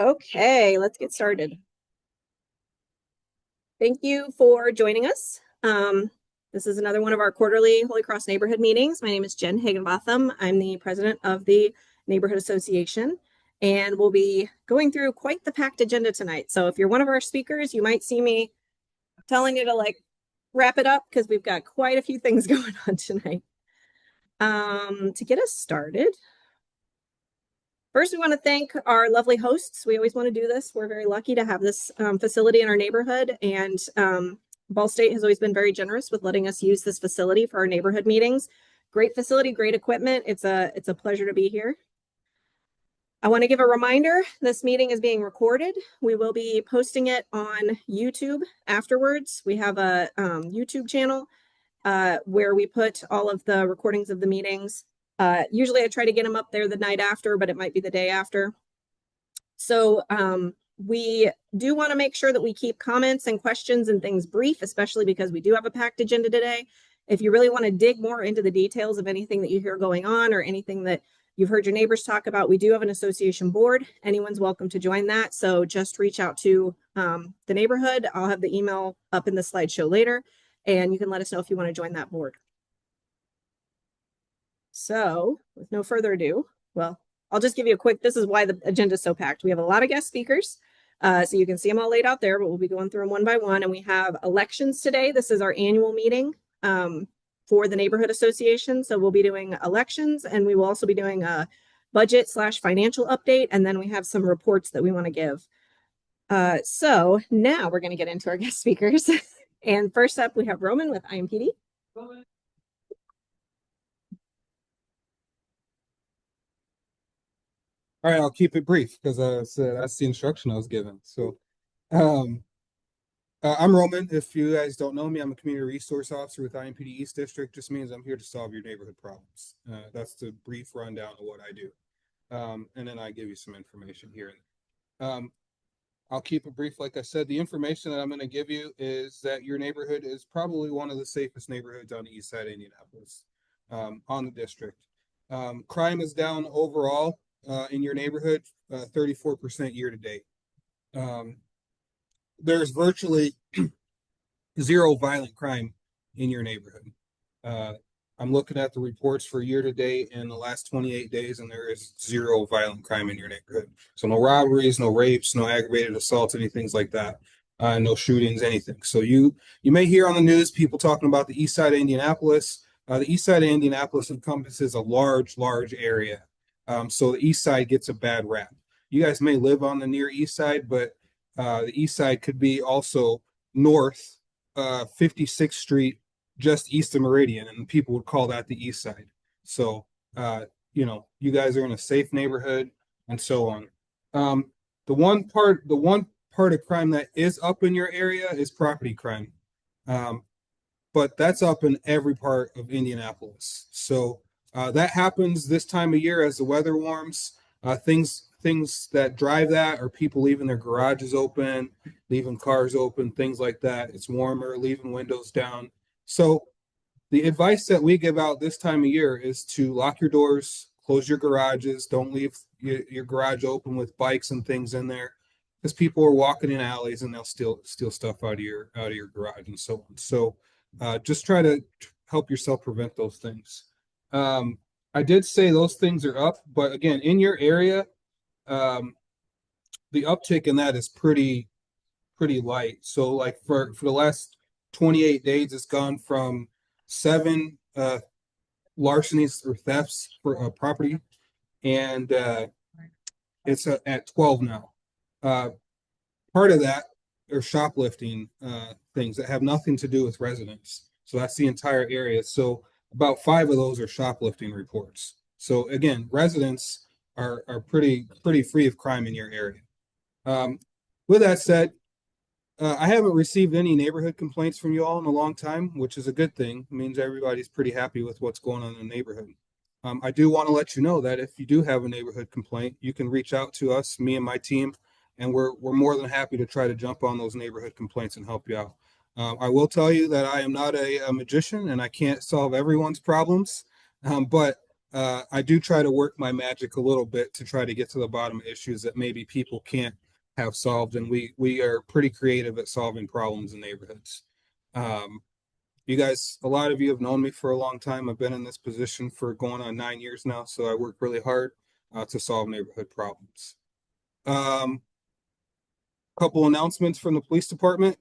Okay, let's get started. Thank you for joining us. This is another one of our quarterly Holy Cross neighborhood meetings. My name is Jen Higginbotham. I'm the president of the Neighborhood Association, and we'll be going through quite the packed agenda tonight. So if you're one of our speakers, you might see me telling you to wrap it up because we've got quite a few things going on tonight. To get us started, first, we want to thank our lovely hosts. We always want to do this. We're very lucky to have this facility in our neighborhood, and Ball State has always been very generous with letting us use this facility for our neighborhood meetings. Great facility, great equipment. It's a pleasure to be here. I want to give a reminder, this meeting is being recorded. We will be posting it on YouTube afterwards. We have a YouTube channel where we put all of the recordings of the meetings. Usually I try to get them up there the night after, but it might be the day after. So we do want to make sure that we keep comments and questions and things brief, especially because we do have a packed agenda today. If you really want to dig more into the details of anything that you hear going on or anything that you've heard your neighbors talk about, we do have an association board. Anyone's welcome to join that. So just reach out to the neighborhood. I'll have the email up in the slideshow later, and you can let us know if you want to join that board. So with no further ado, well, I'll just give you a quick, this is why the agenda is so packed. We have a lot of guest speakers, so you can see them all laid out there, but we'll be going through them one by one. And we have elections today. This is our annual meeting for the neighborhood association. So we'll be doing elections, and we will also be doing a budget/financial update. And then we have some reports that we want to give. So now we're going to get into our guest speakers. And first up, we have Roman with IMPD. All right, I'll keep it brief because that's the instruction I was given. So, um, I'm Roman. If you guys don't know me, I'm a community resource officer with IMPD East District. Just means I'm here to solve your neighborhood problems. That's the brief rundown of what I do. And then I give you some information here. I'll keep it brief. Like I said, the information that I'm going to give you is that your neighborhood is probably one of the safest neighborhoods on the east side of Indianapolis, on the district. Crime is down overall in your neighborhood, 34% year to date. There's virtually zero violent crime in your neighborhood. I'm looking at the reports for year to date in the last 28 days, and there is zero violent crime in your neighborhood. So no robberies, no rapes, no aggravated assaults, anything like that. No shootings, anything. So you may hear on the news people talking about the east side of Indianapolis. The east side of Indianapolis encompasses a large area. So the east side gets a bad rap. You guys may live on the near east side, but the east side could be also north, 56th Street, just east of Meridian, and people would call that the east side. So, you guys are in a safe neighborhood and so on. The one part of crime that is up in your area is property crime. But that's up in every part of Indianapolis. So that happens this time of year as the weather warms. Things that drive that are people leaving their garages open, leaving cars open, things like that. It's warmer, leaving windows down. So the advice that we give out this time of year is to lock your doors, close your garages, don't leave your garage open with bikes and things in there, because people are walking in alleys and they'll steal stuff out of your garage and so on. So just try to help yourself prevent those things. I did say those things are up, but again, in your area, the uptick in that is pretty light. So like for the last 28 days, it's gone from 7 larcenies or thefts for property, and it's at 12 now. Part of that are shoplifting things that have nothing to do with residents. So that's the entire area. So about 5 of those are shoplifting reports. So again, residents are pretty free of crime in your area. With that said, I haven't received any neighborhood complaints from you all in a long time, which is a good thing. It means everybody's pretty happy with what's going on in the neighborhood. I do want to let you know that if you do have a neighborhood complaint, you can reach out to us, me and my team, and we're more than happy to try to jump on those neighborhood complaints and help you out. I will tell you that I am not a magician and I can't solve everyone's problems, but I do try to work my magic a little bit to try to get to the bottom of issues that maybe people can't have solved, and we are pretty creative at solving problems in neighborhoods. Um, you guys, a lot of you have known me for a long time. I've been in this position for going on 9 years now, so I work really hard to solve neighborhood problems. Couple announcements from the police department.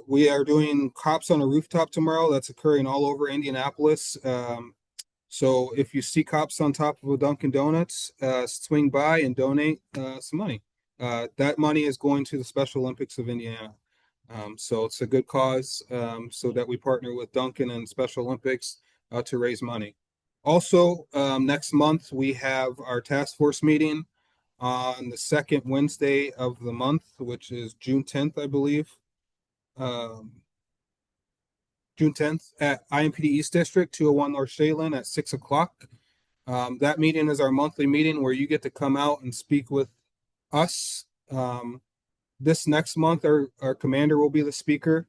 We are doing cops on a rooftop tomorrow. That's occurring all over Indianapolis. So if you see cops on top of a Dunkin' Donuts, swing by and donate some money. That money is going to the Special Olympics of Indiana. So it's a good cause, so that we partner with Dunkin' and Special Olympics to raise money. Also, next month we have our task force meeting on the second Wednesday of the month, which is June 10th, I believe. June 10th at IMPD East District, 201 North Shaylin at 6 o'clock. That meeting is our monthly meeting where you get to come out and speak with us. This next month, our commander will be the speaker.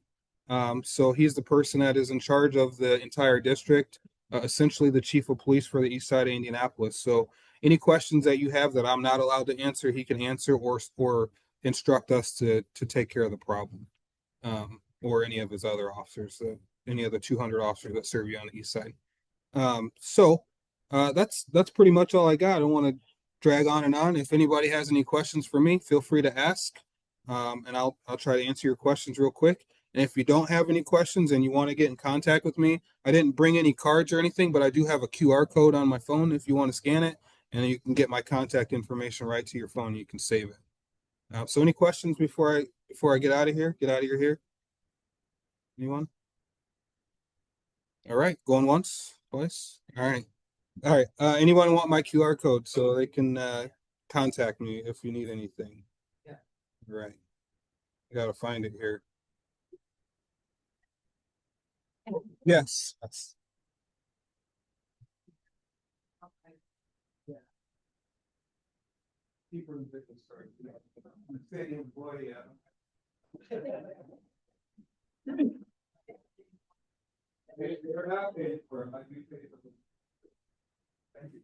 So he's the person that is in charge of the entire district, essentially the chief of police for the east side of Indianapolis. So any questions that you have that I'm not allowed to answer, he can answer or instruct us to take care of the problem. Or any of his other officers, any of the 200 officers that serve you on the east side. That's pretty much all I got. I don't want to drag on and on. If anybody has any questions for me, feel free to ask. And I'll try to answer your questions real quick. And if you don't have any questions and you want to get in contact with me, I didn't bring any cards or anything, but I do have a QR code on my phone if you want to scan it, and you can get my contact information right to your phone. You can save it. So any questions before I get out of here? Get out of your hair? Anyone? All right, going once, twice. All right. All right. Anyone want my QR code so they can contact me if you need anything? Yeah. All right. I gotta find it here. Yes. Okay. Yeah. People in business start. City employee. They're not paid for them. I do pay for them. Thank you.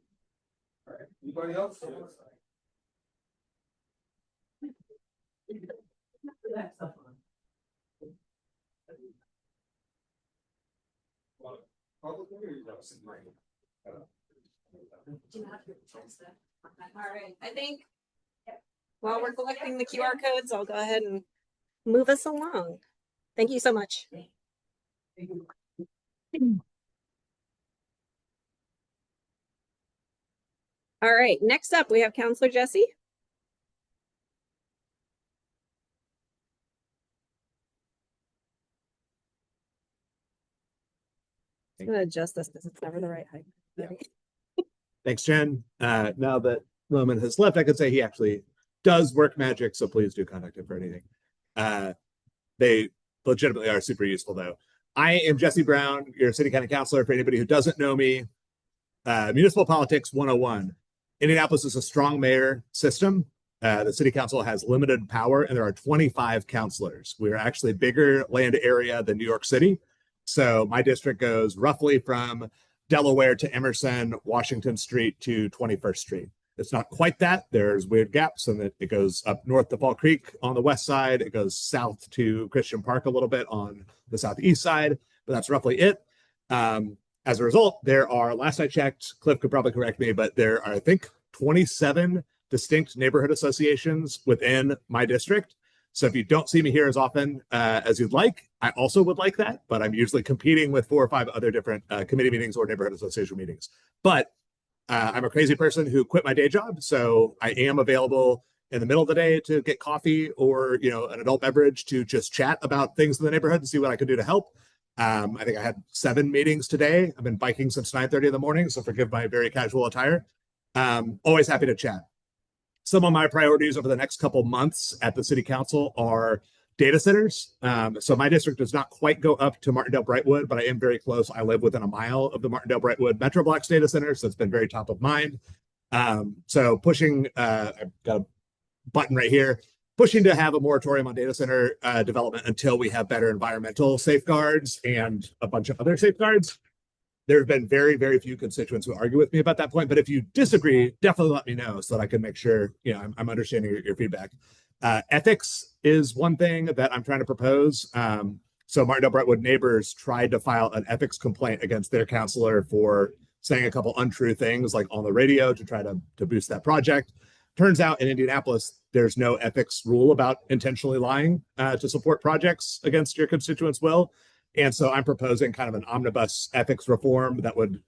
All right. Anybody else? All right, I think while we're collecting the QR codes, I'll go ahead and move us along. Thank you so much. All right, next up, we have Counselor Jesse. I'm going to adjust this because it's never the right height. Yeah. Thanks, Jen. Now that Roman has left, I could say he actually does work magic, so please do contact him for anything. They legitimately are super useful, though. I am Jesse Brown, your city county councilor. For anybody who doesn't know me, municipal politics 101. Indianapolis is a strong mayor system. The city council has limited power, and there are 25 councilors. We are actually bigger land area than New York City. So my district goes roughly from Delaware to Emerson, Washington Street to 21st Street. It's not quite that. There's weird gaps, and it goes up north to Fall Creek on the west side. It goes south to Christian Park a little bit on the southeast side, but that's roughly it. As a result, there are, last I checked, Cliff could probably correct me, but there are, I think, 27 distinct neighborhood associations within my district. So if you don't see me here as often as you'd like, I also would like that, but I'm usually competing with 4 or 5 other different committee meetings or neighborhood association meetings. But I'm a crazy person who quit my day job, so I am available in the middle of the day to get coffee or an adult beverage to just chat about things in the neighborhood and see what I could do to help. I think I had 7 meetings today. I've been biking since 9:30 in the morning, so forgive my very casual attire. Always happy to chat. Some of my priorities over the next couple months at the city council are data centers. So my district does not quite go up to Martindale-Brightwood, but I am very close. I live within a mile of the Martindale-Brightwood Metroblox data center, so it's been very top of mind. So pushing, I've got a button right here, pushing to have a moratorium on data center development until we have better environmental safeguards and a bunch of other safeguards. There have been very, very few constituents who argue with me about that point. But if you disagree, definitely let me know so that I can make sure, you know, I'm understanding your feedback. Ethics is one thing that I'm trying to propose. So Martindale Brentwood neighbors tried to file an ethics complaint against their counselor for saying a couple untrue things like on the radio to try to boost that project. Turns out in Indianapolis, there's no ethics rule about intentionally lying to support projects against your constituents' will. And so I'm proposing kind of an omnibus ethics reform that would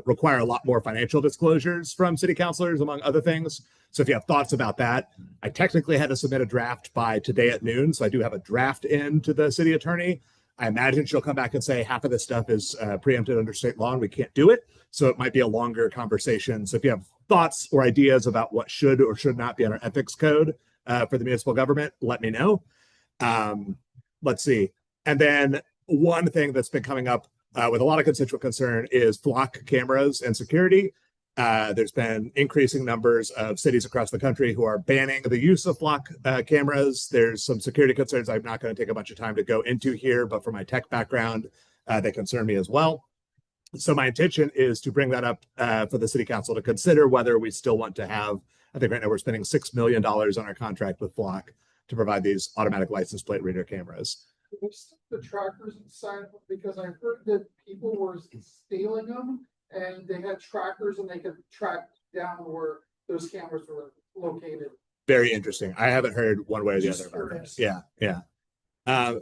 require a lot more financial disclosures from city councilors, among other things. So if you have thoughts about that, I technically had to submit a draft by today at noon. So I do have a draft in to the city attorney. I imagine she'll come back and say half of this stuff is preempted under state law and we can't do it. So it might be a longer conversation. So if you have thoughts or ideas about what should or should not be on our ethics code for the municipal government, let me know. Let's see. And then one thing that's been coming up with a lot of constituent concern is flock cameras and security. There's been increasing numbers of cities across the country who are banning the use of flock cameras. There's some security concerns I'm not going to take a bunch of time to go into here, but for my tech background, they concern me as well. So my intention is to bring that up for the city council to consider whether we still want to have, I think right now we're spending $6 million on our contract with Flock to provide these automatic license plate reader cameras. We stick the trackers inside because I heard that people were stealing them and they had trackers and they could track down where those cameras were located. Very interesting. I haven't heard one way or the other about that. Yeah, yeah.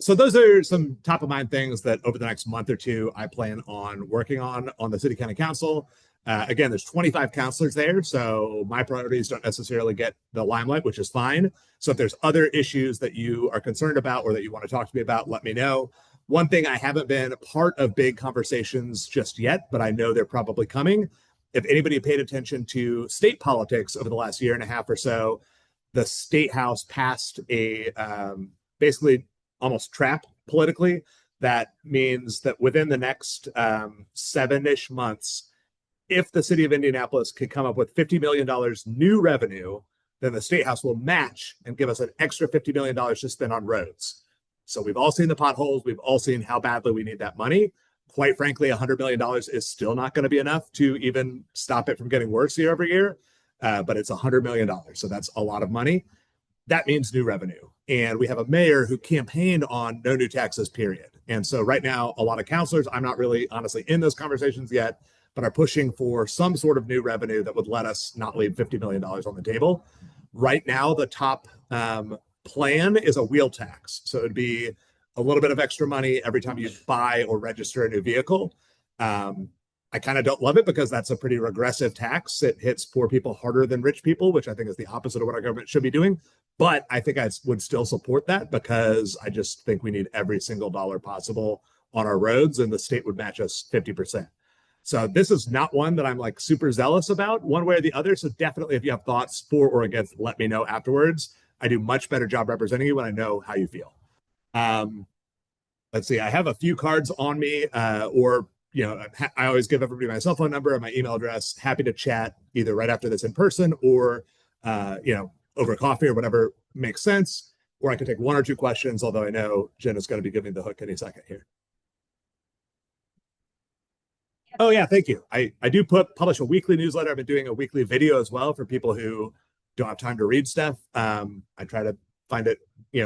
So those are some top of mind things that over the next month or two, I plan on working on the City County Council. Again, there's 25 counselors there, so my priorities don't necessarily get the limelight, which is fine. So if there's other issues that you are concerned about or that you want to talk to me about, let me know. One thing I haven't been part of big conversations just yet, but I know they're probably coming. If anybody paid attention to state politics over the last year and a half or so, the state house passed a basically almost trap politically. That means that within the next 7-ish months, if the city of Indianapolis can come up with $50 million new revenue, then the state house will match and give us an extra $50 million to spend on roads. So we've all seen the potholes. We've all seen how badly we need that money. Quite frankly, $100 million is still not going to be enough to even stop it from getting worse year over year. But it's $100 million. So that's a lot of money. That means new revenue. And we have a mayor who campaigned on no new taxes, period. And so right now, a lot of counselors, I'm not really honestly in those conversations yet, but are pushing for some sort of new revenue that would let us not leave $50 million on the table. Right now, the top plan is a wheel tax. So it'd be a little bit of extra money every time you buy or register a new vehicle. I kind of don't love it because that's a pretty regressive tax. It hits poor people harder than rich people, which I think is the opposite of what our government should be doing. But I think I would still support that because I just think we need every single dollar possible on our roads, and the state would match us 50%. So this is not one that I'm like super zealous about one way or the other. So definitely if you have thoughts for or against, let me know afterwards. I do much better job representing you when I know how you feel. Let's see, I have a few cards on me or I always give everybody my cell phone number and my email address. Happy to chat either right after this in person or, over coffee or whatever makes sense. Or I can take one or two questions, although I know Jen is going to be giving the hook any second here. Oh yeah, thank you. I do publish a weekly newsletter. I've been doing a weekly video as well for people who don't have time to read stuff. I try to find it,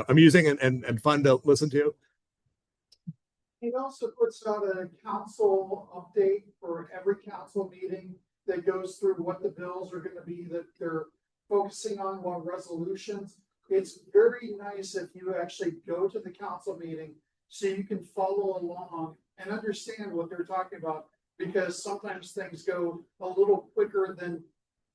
amusing and fun to listen to. He also puts out a council update for every council meeting that goes through what the bills are going to be that they're focusing on, what resolutions. It's very nice if you actually go to the council meeting so you can follow along and understand what they're talking about, because sometimes things go a little quicker than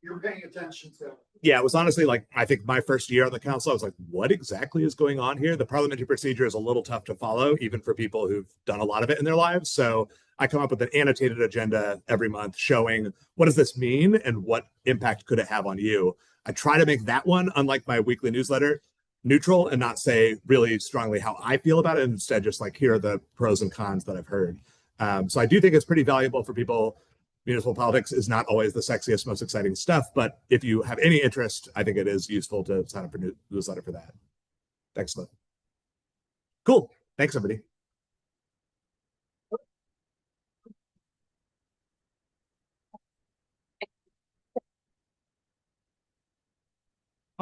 you're paying attention to. Yeah, it was honestly like, I think my first year on the council, I was like, what exactly is going on here? The parliamentary procedure is a little tough to follow, even for people who've done a lot of it in their lives. So I come up with an annotated agenda every month showing what does this mean and what impact could it have on you. I try to make that one, unlike my weekly newsletter, neutral and not say really strongly how I feel about it. And instead, just like, here are the pros and cons that I've heard. So I do think it's pretty valuable for people. Municipal politics is not always the sexiest, most exciting stuff, but if you have any interest, I think it is useful to sign up for newsletter for that. Excellent. Cool. Thanks, everybody.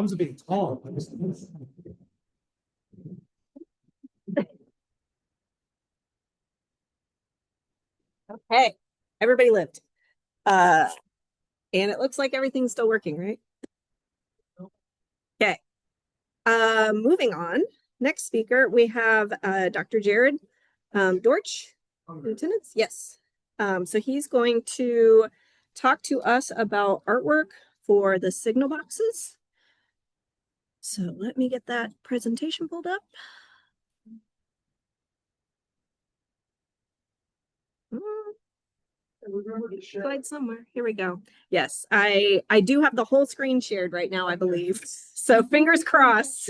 Comes to being tall. Okay, everybody lived. And it looks like everything's still working, right? Okay. Moving on. Next speaker, we have Dr. Jared Dorch in attendance. Yes. So he's going to talk to us about artwork for the signal boxes. So let me get that presentation pulled up. Slide somewhere. Here we go. Yes, I do have the whole screen shared right now, I believe. So fingers crossed.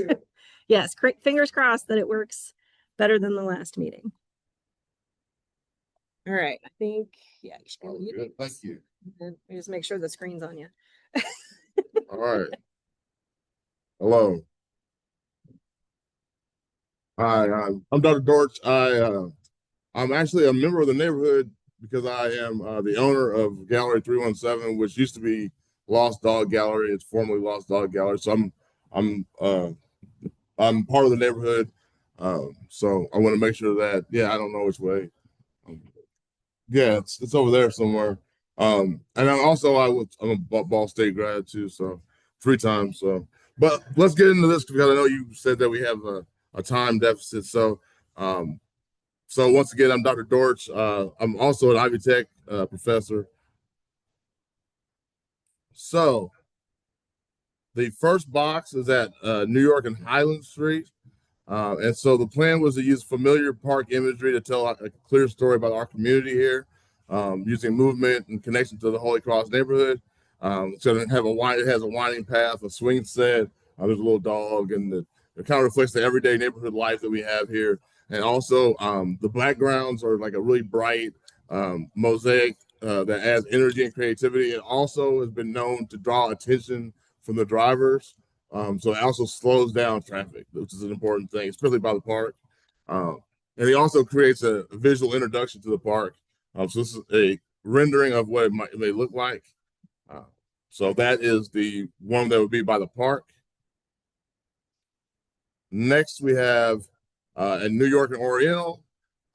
Yes, fingers crossed that it works better than the last meeting. All right, I think, yeah. Good, thank you. And just make sure the screen's on you. All right. Hello. Hi, I'm Dr. Dorch. I'm actually a member of the neighborhood because I am the owner of Gallery 317, which used to be Lost Dog Gallery. It's formerly Lost Dog Gallery. So I'm part of the neighborhood. So I want to make sure that, yeah, I don't know which way. Yeah, it's over there somewhere. And I'm a Ball State grad too, so 3 times. So, but let's get into this because I know you said that we have a time deficit. So once again, I'm Dr. Dorch. I'm also an Ivy Tech professor. So the first box is at New York and Highland Street. And so the plan was to use familiar park imagery to tell a clear story about our community here, using movement and connection to the Holy Cross neighborhood. So it has a winding path, a swing set. There's a little dog, and it kind of reflects the everyday neighborhood life that we have here. And also, the backgrounds are like a really bright mosaic that adds energy and creativity. It also has been known to draw attention from the drivers. So it also slows down traffic, which is an important thing, especially by the park. And he also creates a visual introduction to the park. So this is a rendering of what it may look like. So that is the one that would be by the park. Next, we have in New York and Oriental.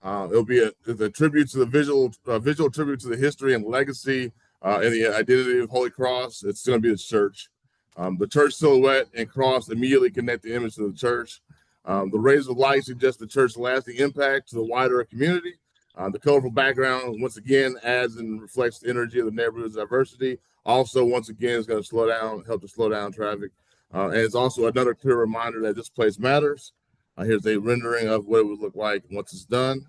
It'll be a tribute to the visual tribute to the history and legacy and the identity of Holy Cross. It's going to be the church. The church silhouette and cross immediately connect the image to the church. The rays of light suggest the church's lasting impact to the wider community. The colorful background, once again, adds and reflects the energy of the neighborhood's diversity. Also, once again, is going to help to slow down traffic. And it's also another clear reminder that this place matters. Here's a rendering of what it would look like once it's done.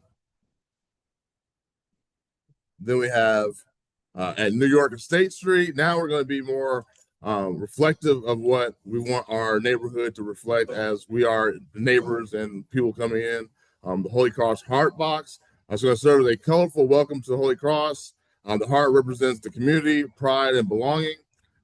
Then we have at New York and State Street. Now we're going to be more reflective of what we want our neighborhood to reflect as we are neighbors and people coming in. The Holy Cross Heart Box. It's going to serve as a colorful welcome to the Holy Cross. The heart represents the community, pride, and belonging.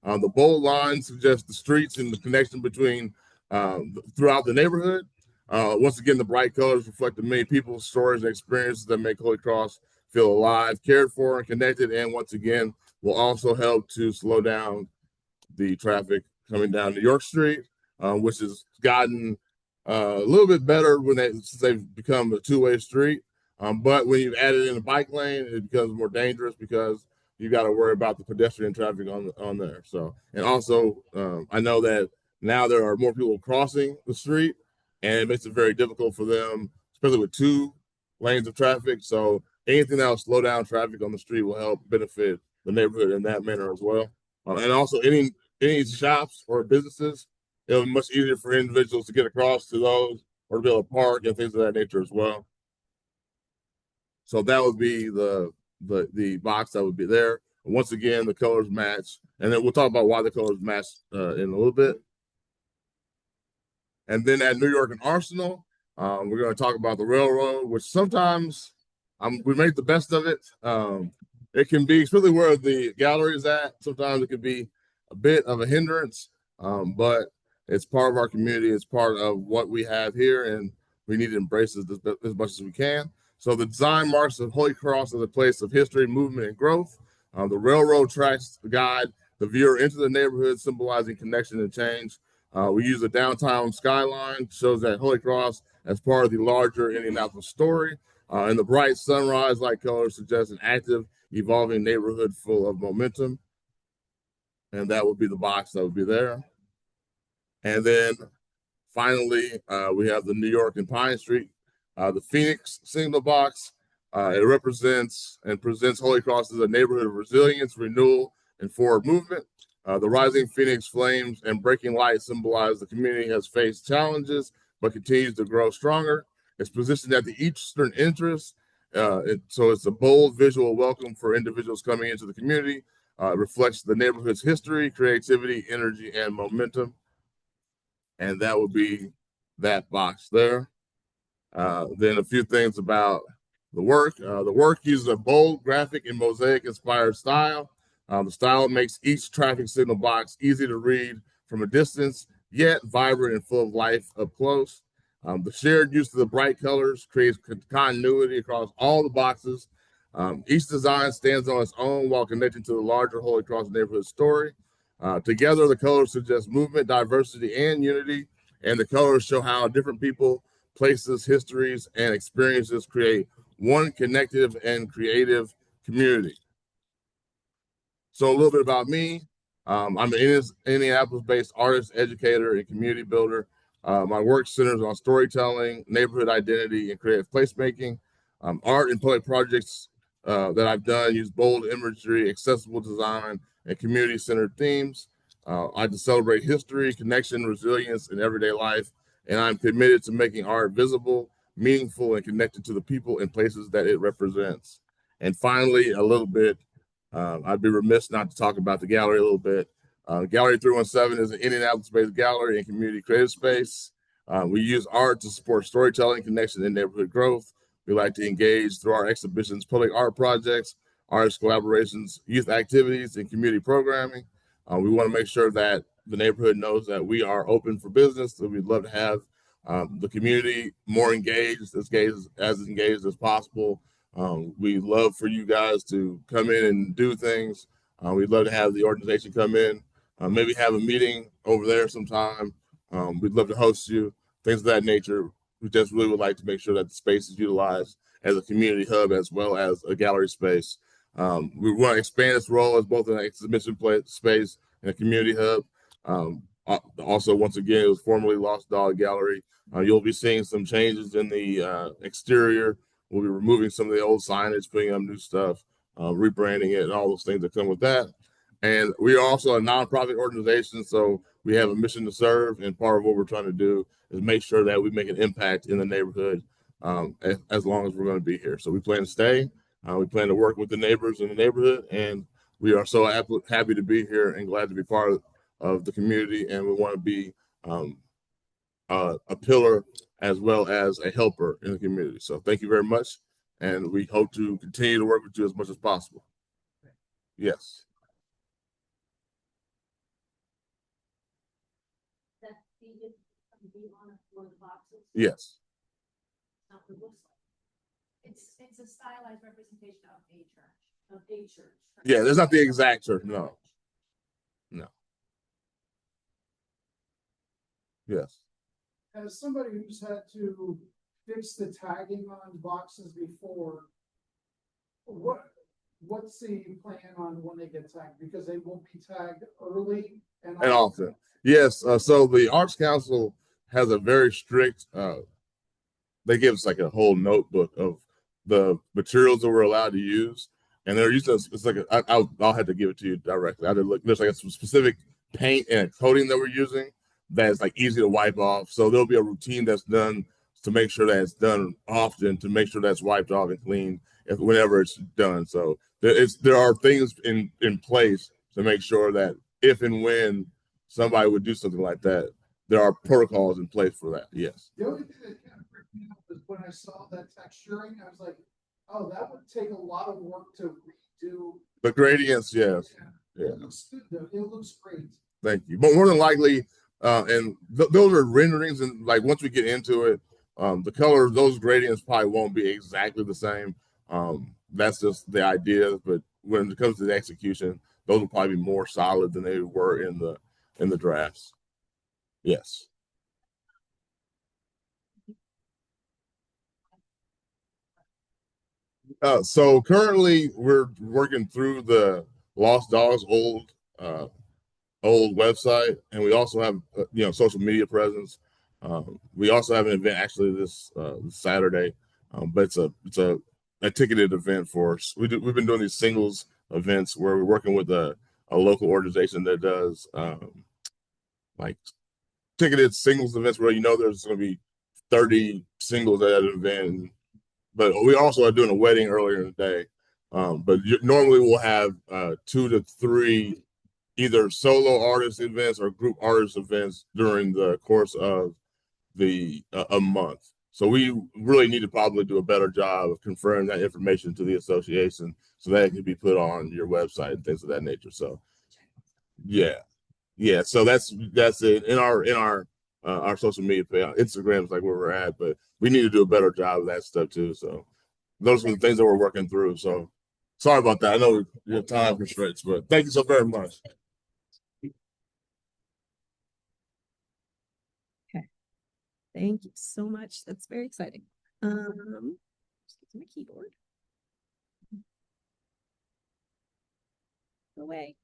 The bold line suggests the streets and the connection between throughout the neighborhood. Once again, the bright colors reflect the many people's stories and experiences that make Holy Cross feel alive, cared for, and connected. And once again, will also help to slow down the traffic coming down New York Street, which has gotten a little bit better since they've become a two-way street. But when you've added in a bike lane, it becomes more dangerous because you got to worry about the pedestrian traffic on there. So, and also, I know that now there are more people crossing the street, and it makes it very difficult for them, especially with 2 lanes of traffic. So anything that will slow down traffic on the street will help benefit the neighborhood in that manner as well. And also any shops or businesses, it'll be much easier for individuals to get across to those or to be able to park and things of that nature as well. So that would be the box that would be there. Once again, the colors match, and then we'll talk about why the colors match in a little bit. And then at New York and Arsenal, we're going to talk about the railroad, which sometimes we make the best of it. It can be, especially where the gallery is at, sometimes it can be a bit of a hindrance, but it's part of our community. It's part of what we have here, and we need to embrace it as much as we can. So the design marks the Holy Cross as a place of history, movement, and growth. The railroad tracks guide the viewer into the neighborhood, symbolizing connection and change. We use the downtown skyline, shows that Holy Cross as part of the larger Indianapolis story. And the bright sunrise-like colors suggest an active, evolving neighborhood full of momentum. And that would be the box that would be there. And then finally, we have the New York and Pine Street, the Phoenix signal box. It represents and presents Holy Cross as a neighborhood of resilience, renewal, and forward movement. The rising Phoenix flames and breaking light symbolize the community has faced challenges, but continues to grow stronger. It's positioned at the eastern entrance, so it's a bold visual welcome for individuals coming into the community. It reflects the neighborhood's history, creativity, energy, and momentum. And that would be that box there. Then a few things about the work. The work uses a bold graphic and mosaic inspired style. The style makes each traffic signal box easy to read from a distance, yet vibrant and full of life up close. The shared use of the bright colors creates continuity across all the boxes. Each design stands on its own while connecting to the larger Holy Cross neighborhood story. Together, the colors suggest movement, diversity, and unity, and the colors show how different people, places, histories, and experiences create one connective and creative community. So a little bit about me. I'm an Indianapolis-based artist, educator, and community builder. My work centers on storytelling, neighborhood identity, and creative placemaking. Art and public projects that I've done use bold imagery, accessible design, and community-centered themes. I like to celebrate history, connection, resilience in everyday life, and I'm committed to making art visible, meaningful, and connected to the people and places that it represents. And finally, a little bit, I'd be remiss not to talk about the gallery a little bit. Gallery 317 is an Indianapolis-based gallery and community creative space. We use art to support storytelling, connection, and neighborhood growth. We like to engage through our exhibitions, public art projects, artist collaborations, youth activities, and community programming. We want to make sure that the neighborhood knows that we are open for business, that we'd love to have the community more engaged, as engaged as possible. We love for you guys to come in and do things. We'd love to have the organization come in, maybe have a meeting over there sometime. We'd love to host you, things of that nature. We just really would like to make sure that the space is utilized as a community hub as well as a gallery space. We want to expand its role as both an exhibition space and a community hub. Also, once again, it was formerly Lost Dog Gallery. You'll be seeing some changes in the exterior. We'll be removing some of the old signage, putting up new stuff, rebranding it, and all those things that come with that. And we are also a nonprofit organization, so we have a mission to serve. And part of what we're trying to do is make sure that we make an impact in the neighborhood as long as we're going to be here. So we plan to stay. We plan to work with the neighbors in the neighborhood, and we are so happy to be here and glad to be part of the community. And we want to be a pillar as well as a helper in the community. So thank you very much, and we hope to continue to work with you as much as possible. Yes. Yes. It's a stylized representation of a church. Yeah, there's not the exact church. No. No. Yes. As somebody who's had to fix the tagging on boxes before, what's the plan on when they get tagged? Because they won't be tagged early and often. Yes. So the Arts Council has a very strict, they give us like a whole notebook of the materials that we're allowed to use. And they're using, it's like, I'll have to give it to you directly. I did look, there's like a specific paint and coating that we're using that's like easy to wipe off. So there'll be a routine that's done to make sure that it's done often, to make sure that's wiped off and cleaned whenever it's done. So there are things in place to make sure that if and when somebody would do something like that, there are protocols in place for that. Yes. The only thing that kind of freaked me out was when I saw that texturing, I was like, oh, that would take a lot of work to redo. The gradients, yes. Yeah. It looks good though. It looks great. Thank you. But more than likely, and those are renderings, and like once we get into it, the color, those gradients probably won't be exactly the same. That's just the idea. But when it comes to the execution, those will probably be more solid than they were in the drafts. Yes. So currently we're working through the Lost Dogs old website, and we also have social media presence. We also have an event actually this Saturday, but it's a ticketed event for us. We've been doing these singles events where we're working with a local organization that does like ticketed singles events where there's going to be 30 singles at an event. But we also are doing a wedding earlier in the day. But normally we'll have 2 to 3 either solo artist events or group artist events during the course of the a month. So we really need to probably do a better job of confirming that information to the association so that it can be put on your website and things of that nature. So yeah, yeah. So that's it in our social media page. Instagram is like where we're at, but we need to do a better job of that stuff too. So those are the things that we're working through. So sorry about that. I know we have time constraints, but thank you so very much. Okay. Thank you so much. That's very exciting. Just get to my keyboard. Away.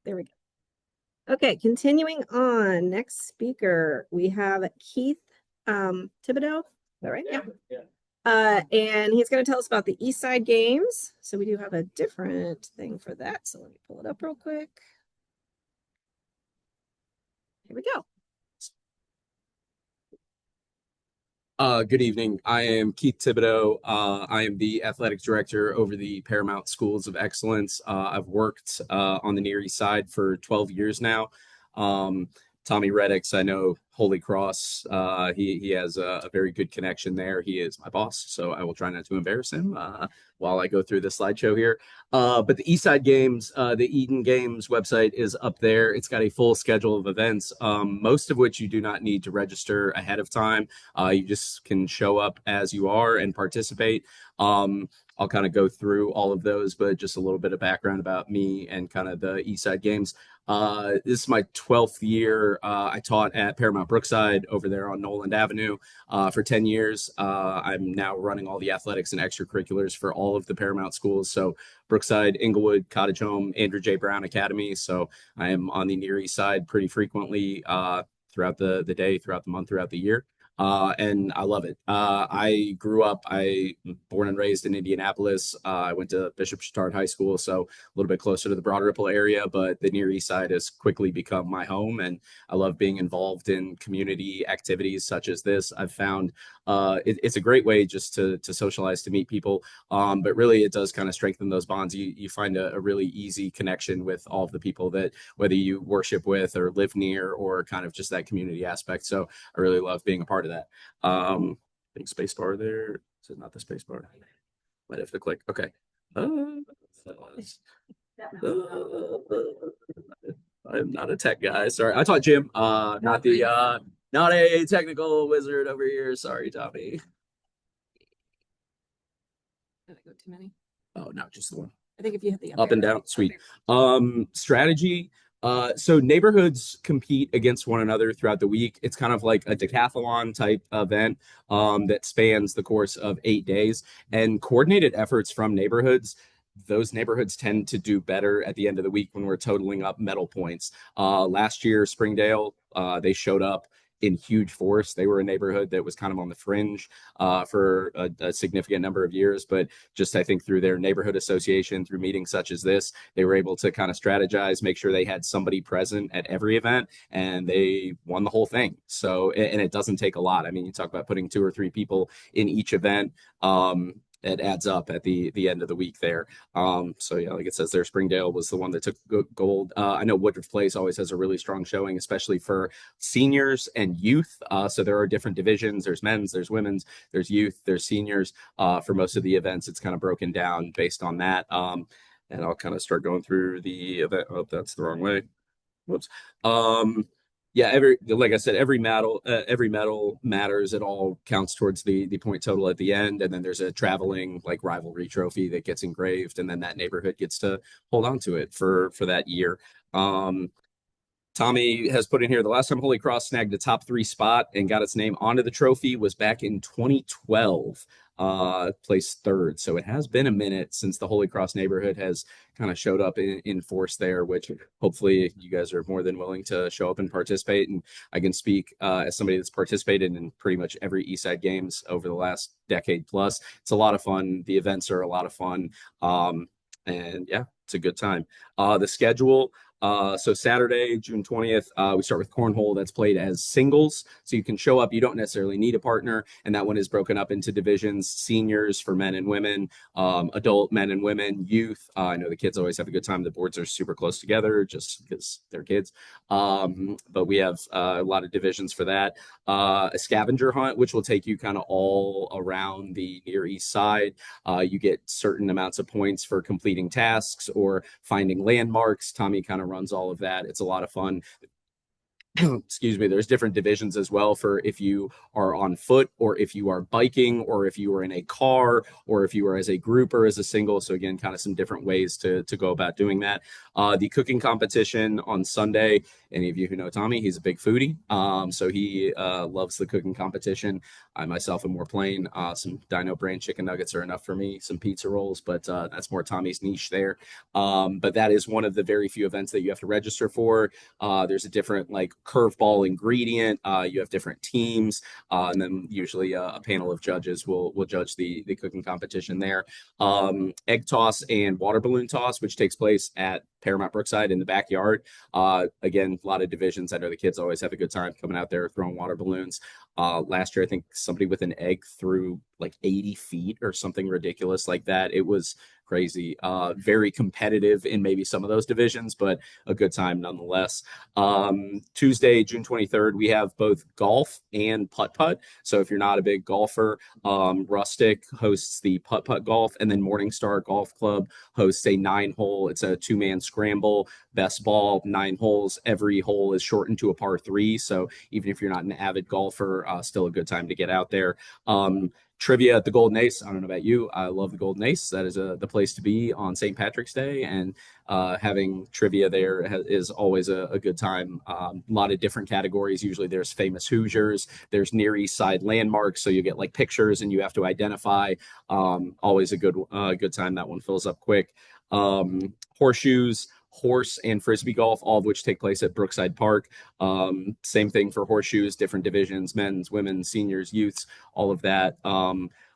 There we go. Okay, continuing on. Next speaker, we have Keith Thibodeau. Is that right? Yeah. And he's going to tell us about the East Side Games. So we do have a different thing for that. So let me pull it up real quick. Here we go. Good evening. I am Keith Thibodeau. I am the athletic director over the Paramount Schools of Excellence. I've worked on the Near East Side for 12 years now. Tommy Reddix, I know Holy Cross. He has a very good connection there. He is my boss, so I will try not to embarrass him while I go through the slideshow here. But the Eastside Games, the Eden Games website is up there. It's got a full schedule of events, most of which you do not need to register ahead of time. You just can show up as you are and participate. I'll kind of go through all of those, but just a little bit of background about me and kind of the Eastside Games. This is my 12th year. I taught at Paramount Brookside over there on Noland Avenue for 10 years. I'm now running all the athletics and extracurriculars for all of the Paramount schools. So Brookside, Inglewood, Cottage Home, Andrew J. Brown Academy. So I am on the Near East Side pretty frequently throughout the day, throughout the month, throughout the year. And I love it. I born and raised in Indianapolis. I went to Bishop Chatard High School, so a little bit closer to the Broad Ripple area, but the Near East Side has quickly become my home, and I love being involved in community activities such as this. I've found it's a great way just to socialize, to meet people, but really it does kind of strengthen those bonds. You find a really easy connection with all of the people that whether you worship with or live near or kind of just that community aspect. So I really love being a part of that. I think space bar there. Is it not the space bar? Might have to click. Okay. I'm not a tech guy. Sorry. I taught Jim. Not a technical wizard over here. Sorry, Tommy. Did I go too many? Oh no, just the one. I think if you hit the Up and down. Sweet. Strategy. So neighborhoods compete against one another throughout the week. It's kind of like a decathlon type event that spans the course of 8 days, and coordinated efforts from neighborhoods. Those neighborhoods tend to do better at the end of the week when we're totaling up medal points. Last year, Springdale, they showed up in huge force. They were a neighborhood that was kind of on the fringe for a significant number of years, but just I think through their neighborhood association, through meetings such as this, they were able to kind of strategize, make sure they had somebody present at every event, and they won the whole thing. So, and it doesn't take a lot. I mean, you talk about putting 2 or 3 people in each event. It adds up at the end of the week there. So yeah, like it says there, Springdale was the one that took gold. I know Woodruff Place always has a really strong showing, especially for seniors and youth. So there are different divisions. There's men's, there's women's, there's youth, there's seniors. For most of the events, it's kind of broken down based on that. And I'll kind of start going through the event. Oh, that's the wrong way. Whoops. Yeah, like I said, every medal matters. It all counts towards the point total at the end, and then there's a traveling like rivalry trophy that gets engraved, and then that neighborhood gets to hold on to it for that year. Tommy has put in here the last time Holy Cross snagged a top 3 spot and got its name onto the trophy was back in 2012, placed third. So it has been a minute since the Holy Cross neighborhood has kind of showed up in force there, which hopefully you guys are more than willing to show up and participate. And I can speak as somebody that's participated in pretty much every Eastside Games over the last decade plus. It's a lot of fun. The events are a lot of fun. And yeah, it's a good time. The schedule. So Saturday, June 20th, we start with cornhole that's played as singles. So you can show up. You don't necessarily need a partner. And that one is broken up into divisions, seniors for men and women, adult men and women, youth. I know the kids always have a good time. The boards are super close together just because they're kids. But we have a lot of divisions for that. A scavenger hunt, which will take you kind of all around the Near East Side. You get certain amounts of points for completing tasks or finding landmarks. Tommy kind of runs all of that. It's a lot of fun. Excuse me, there's different divisions as well for if you are on foot or if you are biking or if you are in a car or if you are as a group or as a single. So again, kind of some different ways to go about doing that. The cooking competition on Sunday, any of you who know Tommy, he's a big foodie. So he loves the cooking competition. I myself am more plain. Some Dino Brand chicken nuggets are enough for me, some pizza rolls, but that's more Tommy's niche there. But that is one of the very few events that you have to register for. There's a different like curveball ingredient. You have different teams, and then usually a panel of judges will judge the cooking competition there. Egg toss and water balloon toss, which takes place at Paramount Brookside in the backyard. Again, a lot of divisions. I know the kids always have a good time coming out there throwing water balloons. Last year, I think somebody with an egg threw like 80 feet or something ridiculous like that. It was crazy. Very competitive in maybe some of those divisions, but a good time nonetheless. Tuesday, June 23rd, we have both golf and putt-putt. So if you're not a big golfer, Rustic hosts the putt-putt golf, and then Morningstar Golf Club hosts a 9-hole. It's a 2-man scramble, best ball, 9 holes. Every hole is shortened to a par 3. So even if you're not an avid golfer, still a good time to get out there. Trivia at the Golden Ace. I don't know about you. I love the Golden Ace. That is the place to be on St. Patrick's Day, and having trivia there is always a good time. A lot of different categories. Usually there's famous Hoosiers. There's Near East Side landmarks, so you get like pictures and you have to identify. Always a good time. That one fills up quick. Horseshoes, horse and frisbee golf, all of which take place at Brookside Park. Same thing for horseshoes, different divisions, men's, women's, seniors, youths, all of that.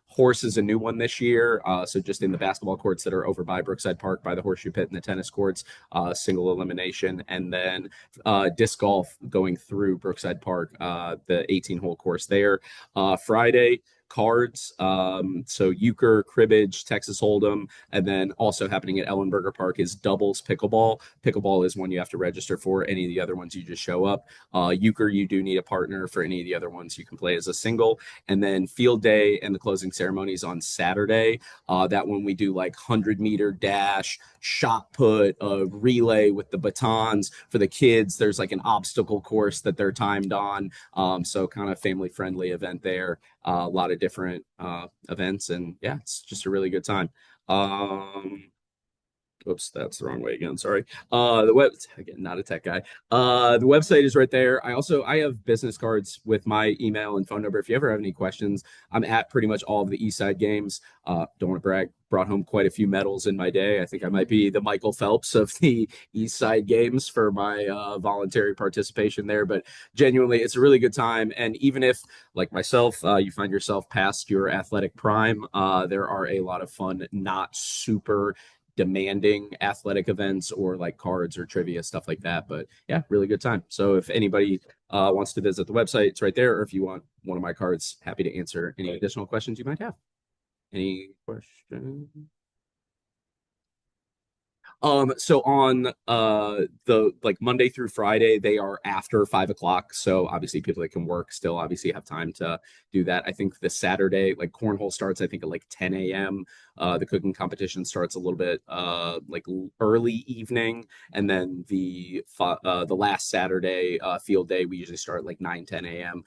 Horse is a new one this year. So just in the basketball courts that are over by Brookside Park, by the horseshoe pit and the tennis courts, single elimination. And then disc golf going through Brookside Park, the 18-hole course there. Friday, cards. So euchre, cribbage, Texas Hold'em, and then also happening at Ellenberger Park is doubles pickleball. Pickleball is one you have to register for. Any of the other ones you just show up. Euchre, you do need a partner. For any of the other ones you can play as a single. And then field day and the closing ceremonies on Saturday. That one we do like 100-meter dash, shot put, a relay with the batons. For the kids, there's like an obstacle course that they're timed on. So kind of family friendly event there. A lot of different events, and yeah, it's just a really good time. Oops, that's the wrong way again. Sorry. The web again, not a tech guy. The website is right there. I have business cards with my email and phone number. If you ever have any questions, I'm at pretty much all of the Eastside Games. Don't want to brag. Brought home quite a few medals in my day. I think I might be the Michael Phelps of the Eastside Games for my voluntary participation there. But genuinely, it's a really good time. And even if, like myself, you find yourself past your athletic prime, there are a lot of fun, not super demanding athletic events or like cards or trivia, stuff like that. But yeah, really good time. So if anybody wants to visit the website, it's right there. Or if you want one of my cards, happy to answer any additional questions you might have. Any questions? So on the like Monday through Friday, they are after 5 o'clock. So obviously people that can work still obviously have time to do that. I think the Saturday, like cornhole starts, I think at like 10 a.m. The cooking competition starts a little bit like early evening. And then the last Saturday field day, we usually start at like 9, 10 a.m.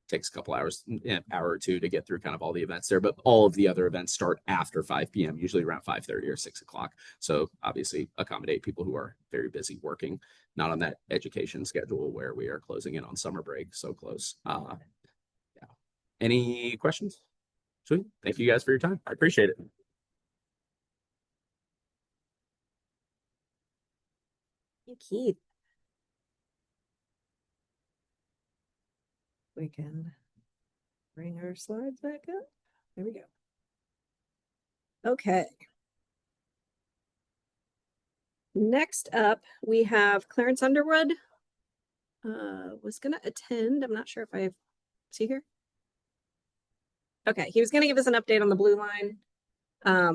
takes a couple hours, an hour or two to get through kind of all the events there. But all of the other events start after 5 p.m., usually around 5:30 or 6 o'clock. So obviously accommodate people who are very busy working, not on that education schedule where we are closing in on summer break so close. Yeah. Any questions? Sweet. Thank you guys for your time. I appreciate it. Thank you, Keith. We can bring our slides back up. There we go. Okay. Next up, we have Clarence Underwood. Was going to attend. I'm not sure if I see here. Okay, he was going to give us an update on the Blue Line.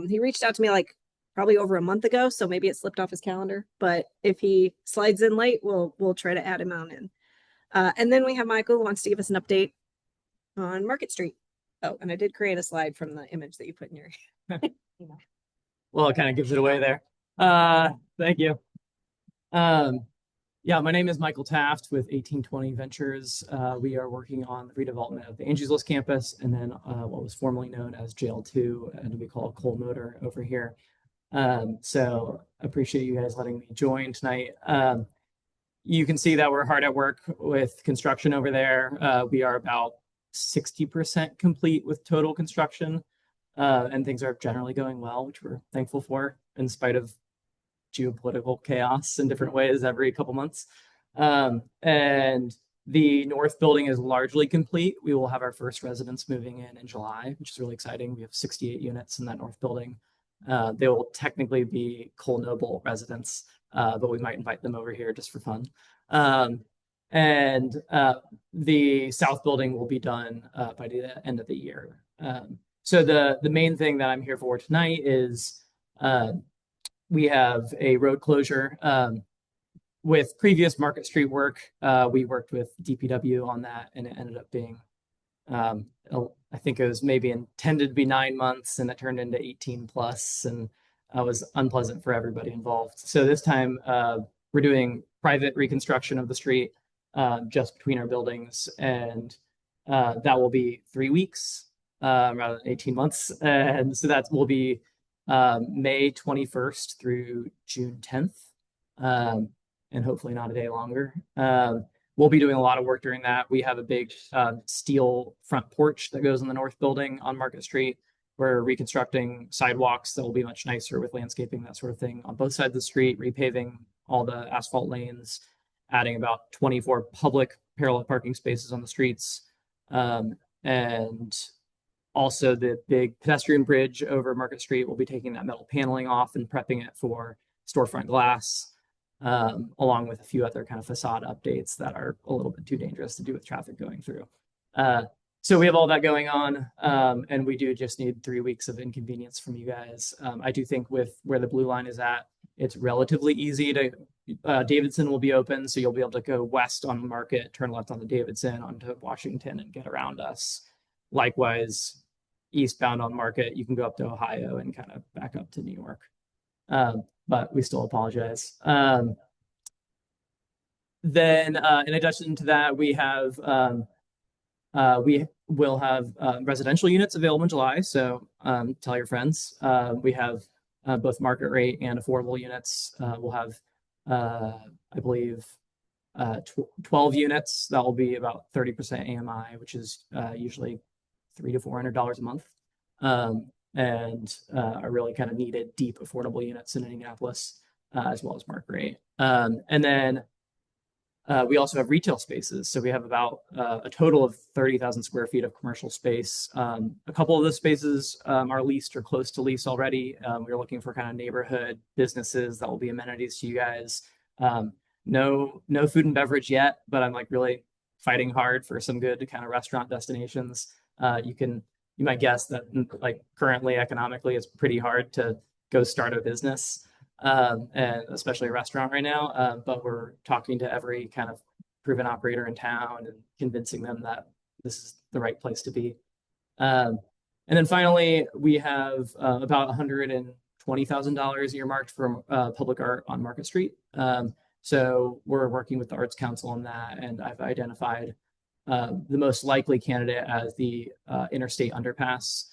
He reached out to me like probably over a month ago, so maybe it slipped off his calendar. But if he slides in late, we'll try to add him on in. And then we have Michael who wants to give us an update on Market Street. Oh, and I did create a slide from the image that you put in your email. Well, it kind of gives it away there. Thank you. Yeah, my name is Michael Taft with 1820 Ventures. We are working on the redevelopment of the Angie's List campus and then what was formerly known as JL2 and we call Cole Motor over here. So appreciate you guys letting me join tonight. You can see that we're hard at work with construction over there. We are about 60% complete with total construction, and things are generally going well, which we're thankful for in spite of geopolitical chaos in different ways every couple months. And the north building is largely complete. We will have our first residents moving in July, which is really exciting. We have 68 units in that north building. They will technically be Cole Noble residents, but we might invite them over here just for fun. And the south building will be done by the end of the year. So the main thing that I'm here for tonight is we have a road closure. With previous Market Street work, we worked with DPW on that, and it ended up being, I think it was maybe intended to be 9 months, and it turned into 18 plus, and was unpleasant for everybody involved. So this time, we're doing private reconstruction of the street just between our buildings, and that will be 3 weeks rather than 18 months. And so that will be May 21st through June 10th, and hopefully not a day longer. We'll be doing a lot of work during that. We have a big steel front porch that goes in the north building on Market Street. We're reconstructing sidewalks that will be much nicer with landscaping, that sort of thing, on both sides of the street, repaving all the asphalt lanes, adding about 24 public parallel parking spaces on the streets, and also the big pedestrian bridge over Market Street. Will be taking that metal paneling off and prepping it for storefront glass, along with a few other kind of facade updates that are a little bit too dangerous to do with traffic going through. So we have all that going on, and we do just need 3 weeks of inconvenience from you guys. I do think with where the Blue Line is at, it's relatively easy to, Davidson will be open, so you'll be able to go west on Market, turn left on the Davidson onto Washington and get around us. Likewise, eastbound on Market, you can go up to Ohio and kind of back up to New York. But we still apologize. Then in addition to that, we will have residential units available in July. So tell your friends. We have both market rate and affordable units. We'll have, I believe, 12 units. That will be about 30% AMI, which is usually $300 to $400 a month. And are really kind of needed deep affordable units in Indianapolis, as well as market rate. And then we also have retail spaces. So we have about a total of 30,000 square feet of commercial space. A couple of those spaces are leased or close to lease already. We're looking for kind of neighborhood businesses that will be amenities to you guys. No food and beverage yet, but I'm like really fighting hard for some good kind of restaurant destinations. You might guess that like currently economically it's pretty hard to go start a business, and especially a restaurant right now. But we're talking to every kind of proven operator in town and convincing them that this is the right place to be. And then finally, we have about $120,000 earmarked for public art on Market Street. So we're working with the Arts Council on that, and I've identified the most likely candidate as the interstate underpass.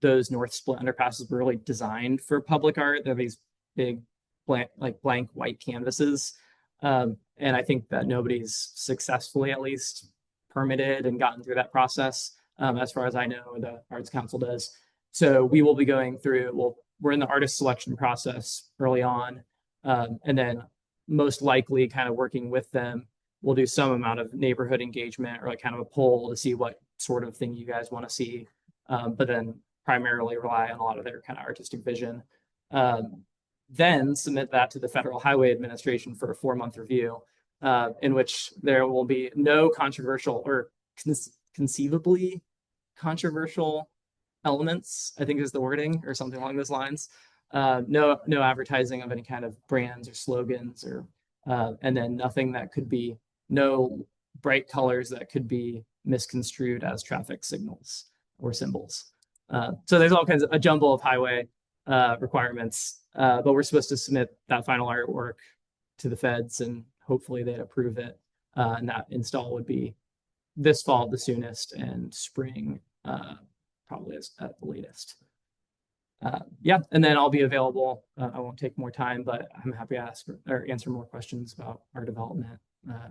Those north split underpasses were really designed for public art. They're these big blank white canvases. And I think that nobody's successfully at least permitted and gotten through that process. As far as I know, the Arts Council does. So we will be going through, well, we're in the artist selection process early on. And then most likely kind of working with them, we'll do some amount of neighborhood engagement or like kind of a poll to see what sort of thing you guys want to see. But then primarily rely on a lot of their kind of artistic vision. Then submit that to the Federal Highway Administration for a 4-month review, in which there will be no controversial or conceivably controversial elements, I think is the wording, or something along those lines. No advertising of any kind of brands or slogans, or and then nothing that could be, no bright colors that could be misconstrued as traffic signals or symbols. So there's all kinds of a jumble of highway requirements, but we're supposed to submit that final artwork to the feds, and hopefully they'd approve it. And that install would be this fall, the soonest, and spring, probably at the latest. Yeah, and then I'll be available. I won't take more time, but I'm happy to ask or answer more questions about our development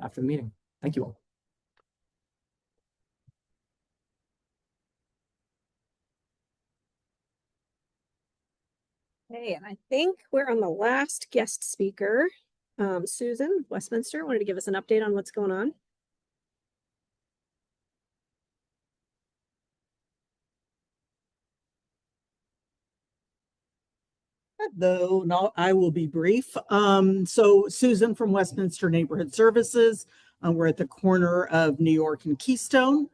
after the meeting. Thank you all. Okay, and I think we're on the last guest speaker. Susan, Westminster, wanted to give us an update on what's going on. Though no, I will be brief. So Susan from Westminster Neighborhood Services. We're at the corner of New York and Keystone.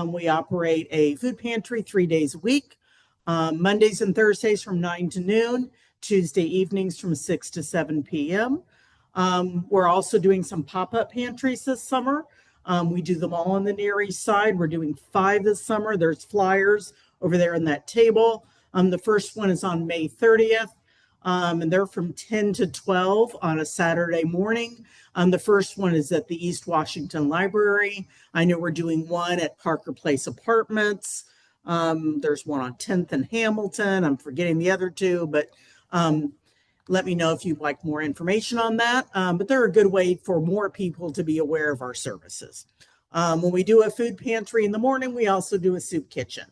We operate a food pantry 3 days a week. Mondays and Thursdays from 9 to noon, Tuesday evenings from 6 to 7 p.m. We're also doing some pop-up pantries this summer. We do them all on the Near East Side. We're doing 5 this summer. There's flyers over there on that table. The first one is on May 30th. And they're from 10 to 12 on a Saturday morning. The first one is at the East Washington Library. I know we're doing one at Parker Place Apartments. There's one on 10th and Hamilton. I'm forgetting the other two, but let me know if you'd like more information on that. But they're a good way for more people to be aware of our services. When we do a food pantry in the morning, we also do a soup kitchen.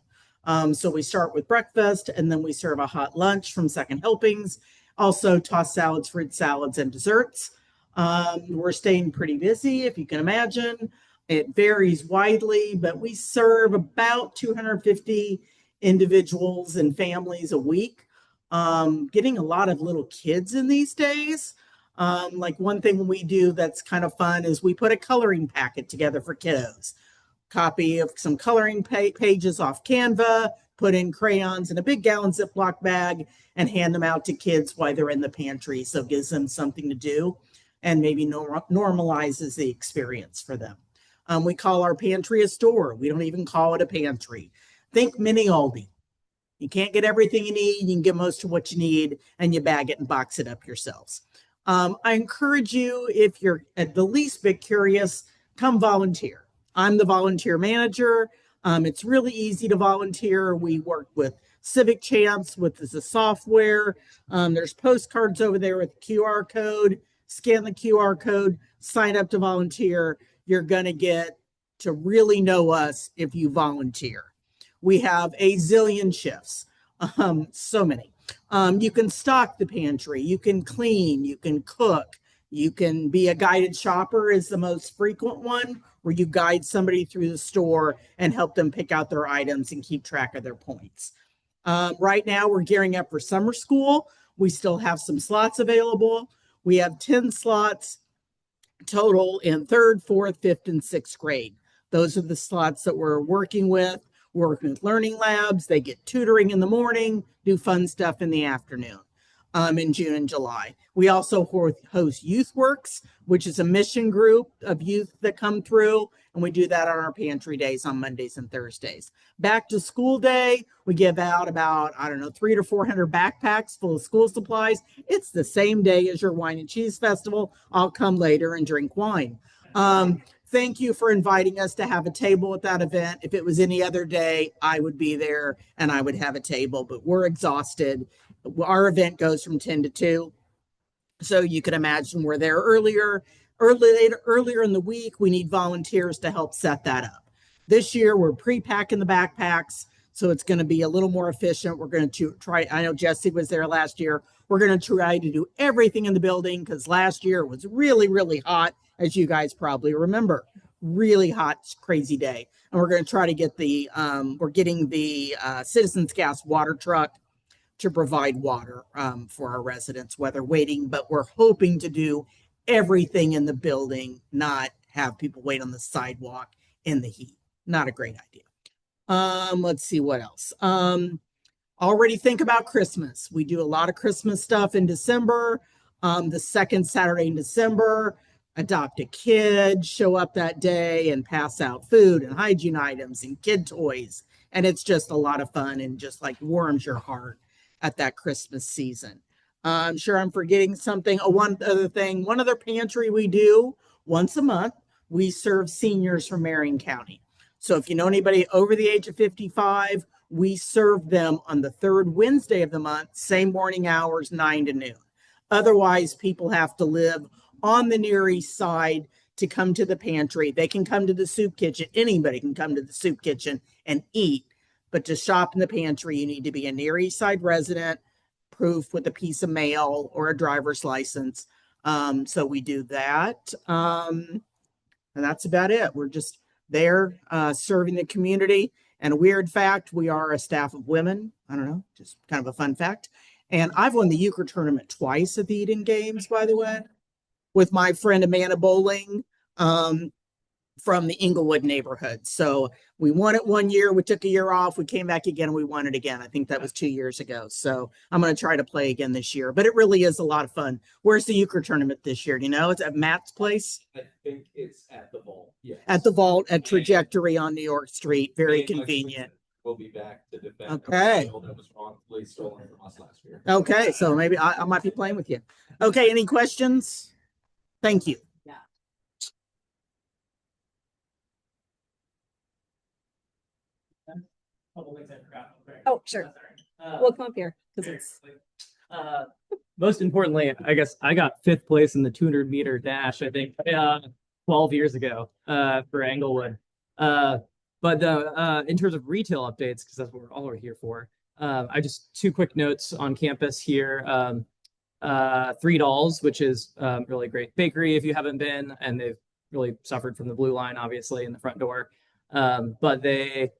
So we start with breakfast, and then we serve a hot lunch from Second Helpings, also tossed salads, fruit salads, and desserts. We're staying pretty busy, if you can imagine. It varies widely, but we serve about 250 individuals and families a week. Getting a lot of little kids in these days. Like one thing we do that's kind of fun is we put a coloring packet together for kiddos. Copy of some coloring pages off Canva, put in crayons in a big gallon Ziploc bag, and hand them out to kids while they're in the pantry. So it gives them something to do and maybe normalizes the experience for them. We call our pantry a store. We don't even call it a pantry. Think mini Aldi. You can't get everything you need. You can get most of what you need, and you bag it and box it up yourselves. I encourage you, if you're at the least bit curious, come volunteer. I'm the volunteer manager. It's really easy to volunteer. We work with Civic Chance, with the software. There's postcards over there with the QR code. Scan the QR code, sign up to volunteer. You're going to get to really know us if you volunteer. We have a zillion shifts, so many. You can stock the pantry, you can clean, you can cook, you can be a guided shopper is the most frequent one, where you guide somebody through the store and help them pick out their items and keep track of their points. Right now, we're gearing up for summer school. We still have some slots available. We have 10 slots total in 3rd, 4th, 5th, and 6th grade. Those are the slots that we're working with. We're working with learning labs. They get tutoring in the morning, do fun stuff in the afternoon. In June and July. We also host Youth Works, which is a mission group of youth that come through, and we do that on our pantry days on Mondays and Thursdays. Back to school day, we give out about, 300 to 400 backpacks full of school supplies. It's the same day as your wine and cheese festival. I'll come later and drink wine. thank you for inviting us to have a table at that event. If it was any other day, I would be there and I would have a table, but we're exhausted. Our event goes from 10 to 2. So you can imagine we're there earlier in the week. We need volunteers to help set that up. This year we're pre-packing the backpacks, so it's going to be a little more efficient. We're going to try, I know Jesse was there last year. We're going to try to do everything in the building because last year it was really, really hot, as you guys probably remember. Really hot, crazy day. And we're going to try to get we're getting the Citizens Gas water truck to provide water for our residents, whether waiting, but we're hoping to do everything in the building, not have people wait on the sidewalk in the heat. Not a great idea. Let's see what else. Already think about Christmas. We do a lot of Christmas stuff in December. The second Saturday in December, adopt a kid, show up that day and pass out food and hygiene items and kid toys. And it's just a lot of fun and just like warms your heart at that Christmas season. I'm sure I'm forgetting something. Oh, one other pantry we do once a month, we serve seniors from Marion County. So if you know anybody over the age of 55, we serve them on the third Wednesday of the month, same morning hours, 9 to noon. Otherwise, people have to live on the Near East Side to come to the pantry. They can come to the soup kitchen. Anybody can come to the soup kitchen and eat. But to shop in the pantry, you need to be a Near East Side resident, proof with a piece of mail or a driver's license. So we do that. And that's about it. We're just there serving the community. And a weird fact, we are a staff of women. I don't know, just kind of a fun fact. And I've won the euchre tournament twice at the Eden Games, by the way, with my friend Amanda Bowling from the Inglewood neighborhood. So we won it one year. We took a year off. We came back again and we won it again. I think that was 2 years ago. So I'm going to try to play again this year. But it really is a lot of fun. Where's the euchre tournament this year? Do you know? It's at Matt's place? I think it's at the Vault. Yes. At the Vault at Trajectory on New York Street. Very convenient. We'll be back to defend Okay. that was wrongfully stolen from us last year. Okay. So maybe I might be playing with you. Okay. Any questions? Thank you. Oh, sure. We'll come up here because it's Most importantly, I guess I got 5th place in the 200 meter dash, I think, 12 years ago for Englewood. But in terms of retail updates, because that's what we're here for, I just 2 quick notes on campus here. 3 Dolls, which is really great bakery if you haven't been, and they've really suffered from the blue line, obviously, in the front door. But they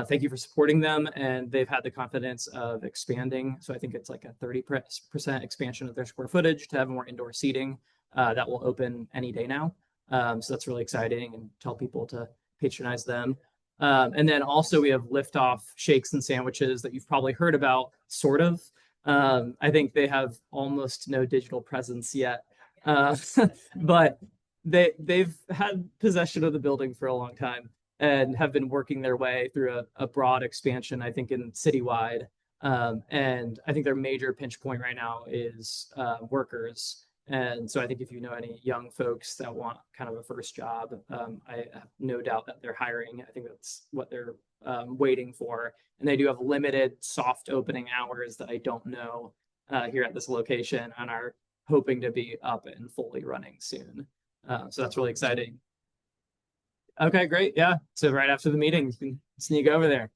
thank you for supporting them, and they've had the confidence of expanding. So I think it's like a 30% expansion of their square footage to have more indoor seating that will open any day now. So that's really exciting, and tell people to patronize them. And then also we have Liftoff shakes and sandwiches that you've probably heard about, sort of. I think they have almost no digital presence yet, but they've had possession of the building for a long time and have been working their way through a broad expansion, I think, in citywide. And I think their major pinch point right now is workers. And so I think if you know any young folks that want kind of a first job, I have no doubt that they're hiring. I think that's what they're waiting for. And they do have limited soft opening hours that I don't know here at this location, and are hoping to be up and fully running soon. So that's really exciting. Okay, great. Yeah. So right after the meeting, you can sneak over there.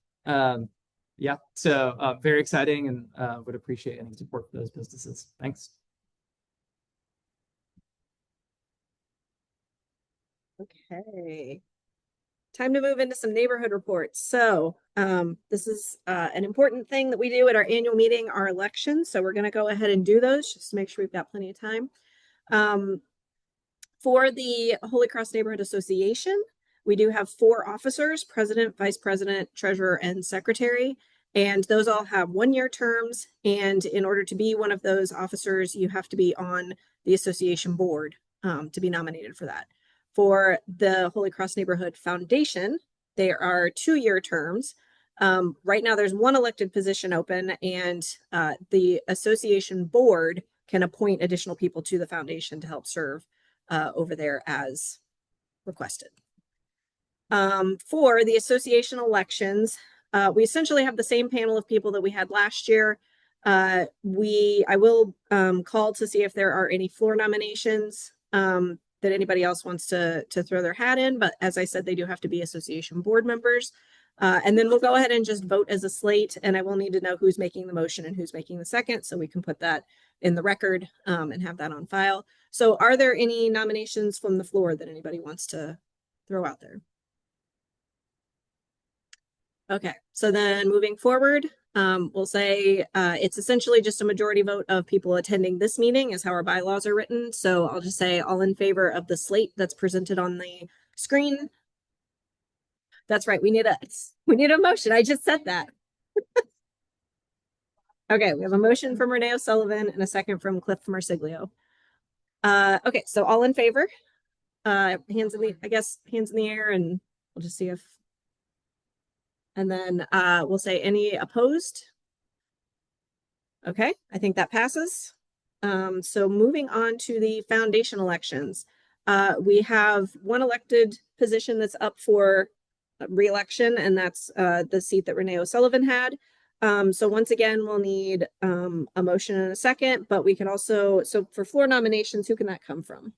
Yeah. So very exciting, and would appreciate any support for those businesses. Thanks. okay. Time to move into some neighborhood reports. So this is an important thing that we do at our annual meeting, our elections. So we're going to go ahead and do those just to make sure we've got plenty of time. For the Holy Cross Neighborhood Association, we do have 4 officers: president, vice president, treasurer, and secretary. And those all have 1-year terms. And in order to be one of those officers, you have to be on the association board to be nominated for that. For the Holy Cross Neighborhood Foundation, there are 2-year terms. Right now, there's 1 elected position open, and the association board can appoint additional people to the foundation to help serve over there as requested. For the association elections, we essentially have the same panel of people that we had last year. I will call to see if there are any floor nominations that anybody else wants to throw their hat in. But as I said, they do have to be association board members. And then we'll go ahead and just vote as a slate. And I will need to know who's making the motion and who's making the second, so we can put that in the record and have that on file. So are there any nominations from the floor that anybody wants to throw out there? Okay, so then moving forward, we'll say it's essentially just a majority vote of people attending this meeting is how our bylaws are written. So I'll just say all in favor of the slate that's presented on the screen. That's right, we need a motion. I just said that. Okay, we have a motion from Renee O'Sullivan and a second from Cliff Marsiglio. Okay, so all in favor? Hands in the air, and we'll just see if. And then we'll say any opposed. Okay, I think that passes. So moving on to the foundation elections. We have one elected position that's up for re-election, and that's the seat that Renee O'Sullivan had. So once again, we'll need a motion and a second, but we can also, so for floor nominations, who can that come from?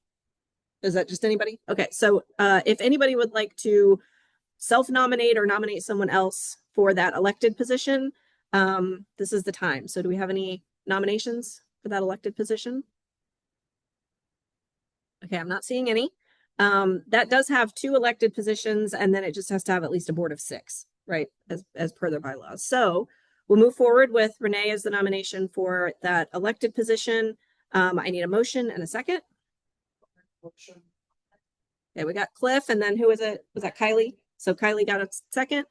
Is that just anybody? Okay, so if anybody would like to self-nominate or nominate someone else for that elected position, this is the time. So do we have any nominations for that elected position? Okay, I'm not seeing any. That does have 2 elected positions, and then it just has to have at least a board of 6, right? As per their bylaws. So we'll move forward with Renee as the nomination for that elected position. I need a motion and a second. Motion. Okay, we got Cliff, and then who was it? Was that Kylie? So Kylie got a second.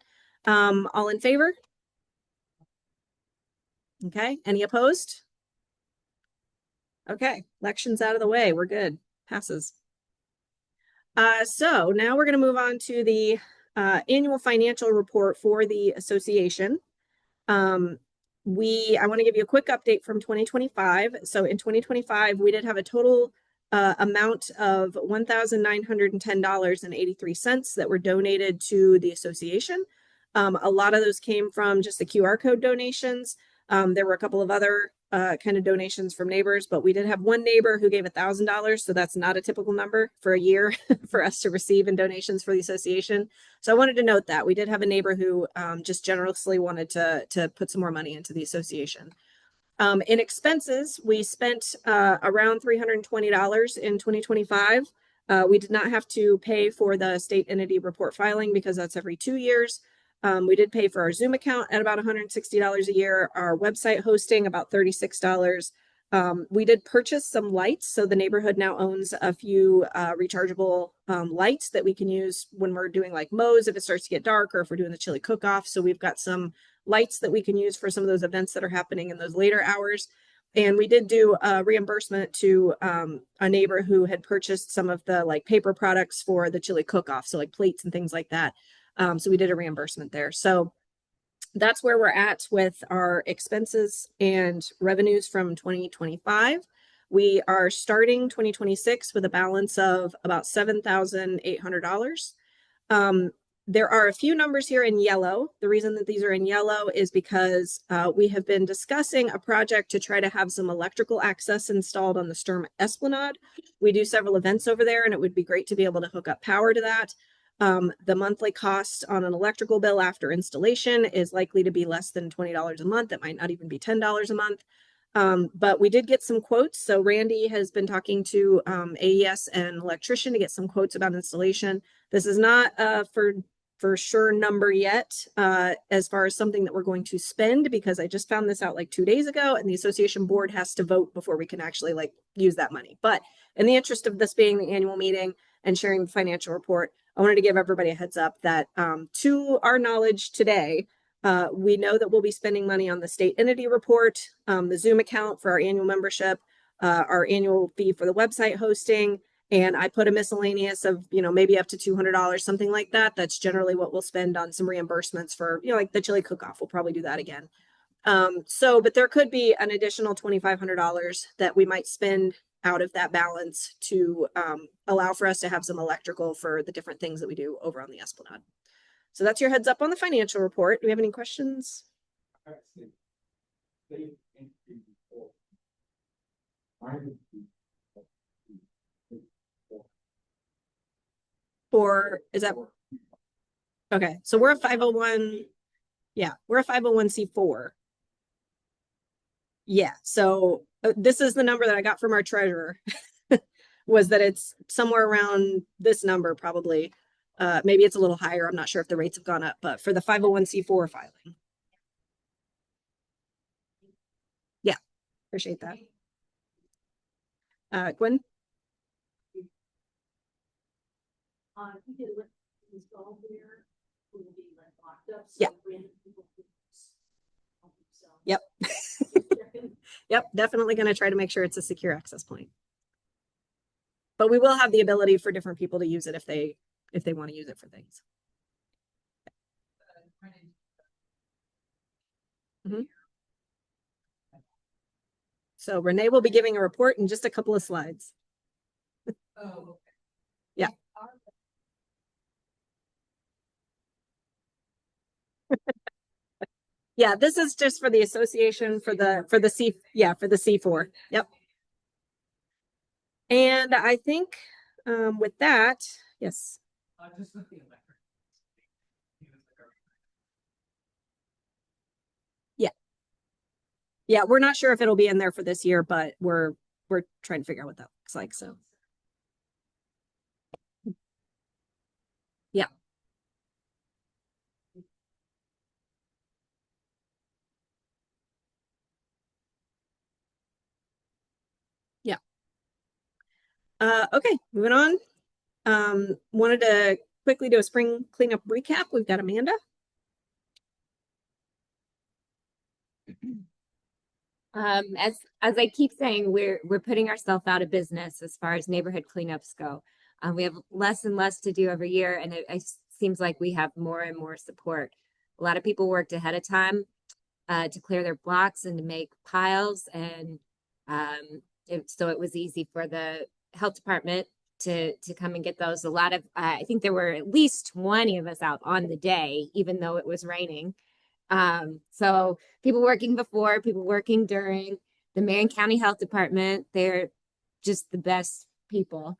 All in favor? Okay, any opposed? Okay, election's out of the way. We're good. Passes. So now we're going to move on to the annual financial report for the association. I want to give you a quick update from 2025. So in 2025, we did have a total amount of $1,910.83 that were donated to the association. A lot of those came from just the QR code donations. There were a couple of other kind of donations from neighbors, but we did have one neighbor who gave $1,000. So that's not a typical number for a year for us to receive in donations for the association. So I wanted to note that we did have a neighbor who just generously wanted to put some more money into the association. In expenses, we spent around $320 in 2025. We did not have to pay for the state entity report filing because that's every 2 years. We did pay for our Zoom account at about $160 a year, our website hosting about $36. We did purchase some lights. So the neighborhood now owns a few rechargeable lights that we can use when we're doing like mows if it starts to get dark, or if we're doing the chili cook-off. So we've got some lights that we can use for some of those events that are happening in those later hours. And we did do a reimbursement to a neighbor who had purchased some of the like paper products for the chili cook-off. So like plates and things like that. So we did a reimbursement there. So that's where we're at with our expenses and revenues from 2025. We are starting 2026 with a balance of about $7,800. There are a few numbers here in yellow. The reason that these are in yellow is because we have been discussing a project to try to have some electrical access installed on the Sturm Esplanade. We do several events over there, and it would be great to be able to hook up power to that. The monthly cost on an electrical bill after installation is likely to be less than $20 a month. It might not even be $10 a month. But we did get some quotes. So Randy has been talking to AES and electrician to get some quotes about installation. This is not for sure number yet as far as something that we're going to spend, because I just found this out like 2 days ago, and the association board has to vote before we can actually like use that money. But in the interest of this being the annual meeting and sharing the financial report, I wanted to give everybody a heads up that to our knowledge today, we know that we'll be spending money on the state entity report, the Zoom account for our annual membership, our annual fee for the website hosting, and I put a miscellaneous of, maybe up to $200, something like that. That's generally what we'll spend on some reimbursements for, like the chili cook-off. We'll probably do that again. But there could be an additional $2,500 that we might spend out of that balance to allow for us to have some electrical for the different things that we do over on the Esplanade. So that's your heads up on the financial report. Do we have any questions? Or is that okay? So we're a 501. Yeah, we're a 501c4. Yeah, so this is the number that I got from our treasurer was that it's somewhere around this number probably. Maybe it's a little higher. I'm not sure if the rates have gone up, but for the 501c4 filing. Yeah, appreciate that. Gwen? We did let install here, we will be like locked up. So Yeah. random people can use. So. Yep. Yep, definitely going to try to make sure it's a secure access point. But we will have the ability for different people to use it if they want to use it for things. Mm-hmm. So Renee will be giving a report in just a couple of slides. Oh. Yeah. Yeah, this is just for the association for the C4. Yep. And I think with that, yes. Yeah. Yeah, we're not sure if it'll be in there for this year, but we're trying to figure out what that looks like. So yeah. Yeah. Okay, moving on. Wanted to quickly do a spring cleanup recap. We've got Amanda. As I keep saying, we're putting ourselves out of business as far as neighborhood cleanups go. We have less and less to do every year, and it seems like we have more and more support. A lot of people worked ahead of time to clear their blocks and to make piles, and so it was easy for the health department to come and get those. A lot of I think there were at least 20 of us out on the day, even though it was raining. So people working before, people working during. The Marion County Health Department, they're just the best people.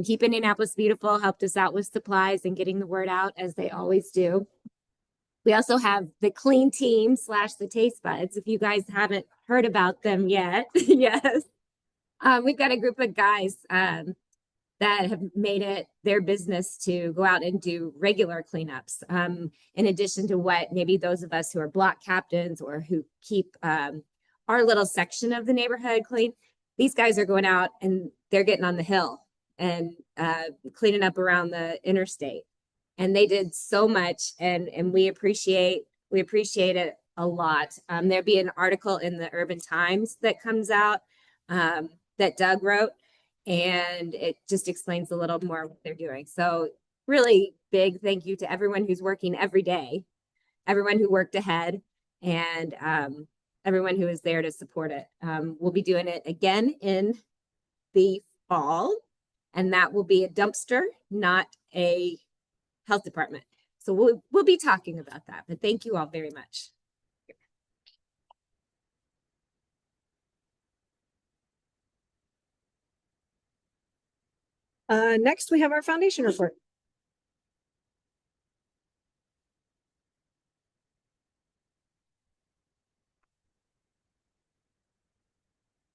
Keep Indianapolis Beautiful helped us out with supplies and getting the word out as they always do. We also have the Clean Team / the Taste Buds. If you guys haven't heard about them yet, yes. We've got a group of guys that have made it their business to go out and do regular cleanups. In addition to what maybe those of us who are block captains or who keep our little section of the neighborhood clean, these guys are going out and they're getting on the hill and cleaning up around the interstate. And they did so much, and we appreciate it a lot. There'll be an article in the Urban Times that comes out that Doug wrote, and it just explains a little more what they're doing. So really big thank you to everyone who's working every day, everyone who worked ahead, and everyone who is there to support it. We'll be doing it again in the fall, and that will be a dumpster, not a health department. So we'll be talking about that, but thank you all very much. Next, we have our foundation report.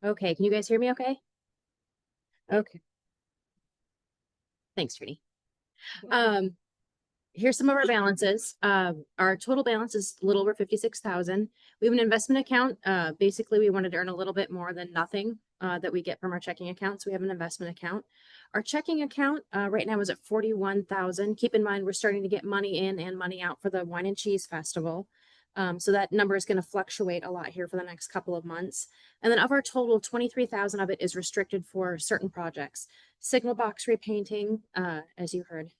Okay, can you guys hear me okay? Okay. Thanks, Trini. Here's some of our balances. Our total balance is a little over 56,000. We have an investment account. Basically, we wanted to earn a little bit more than nothing that we get from our checking account. So we have an investment account. Our checking account right now is at 41,000. Keep in mind, we're starting to get money in and money out for the Wine and Cheese Festival. So that number is going to fluctuate a lot here for the next couple of months. And then of our total, 23,000 of it is restricted for certain projects. Signal box repainting, as you heard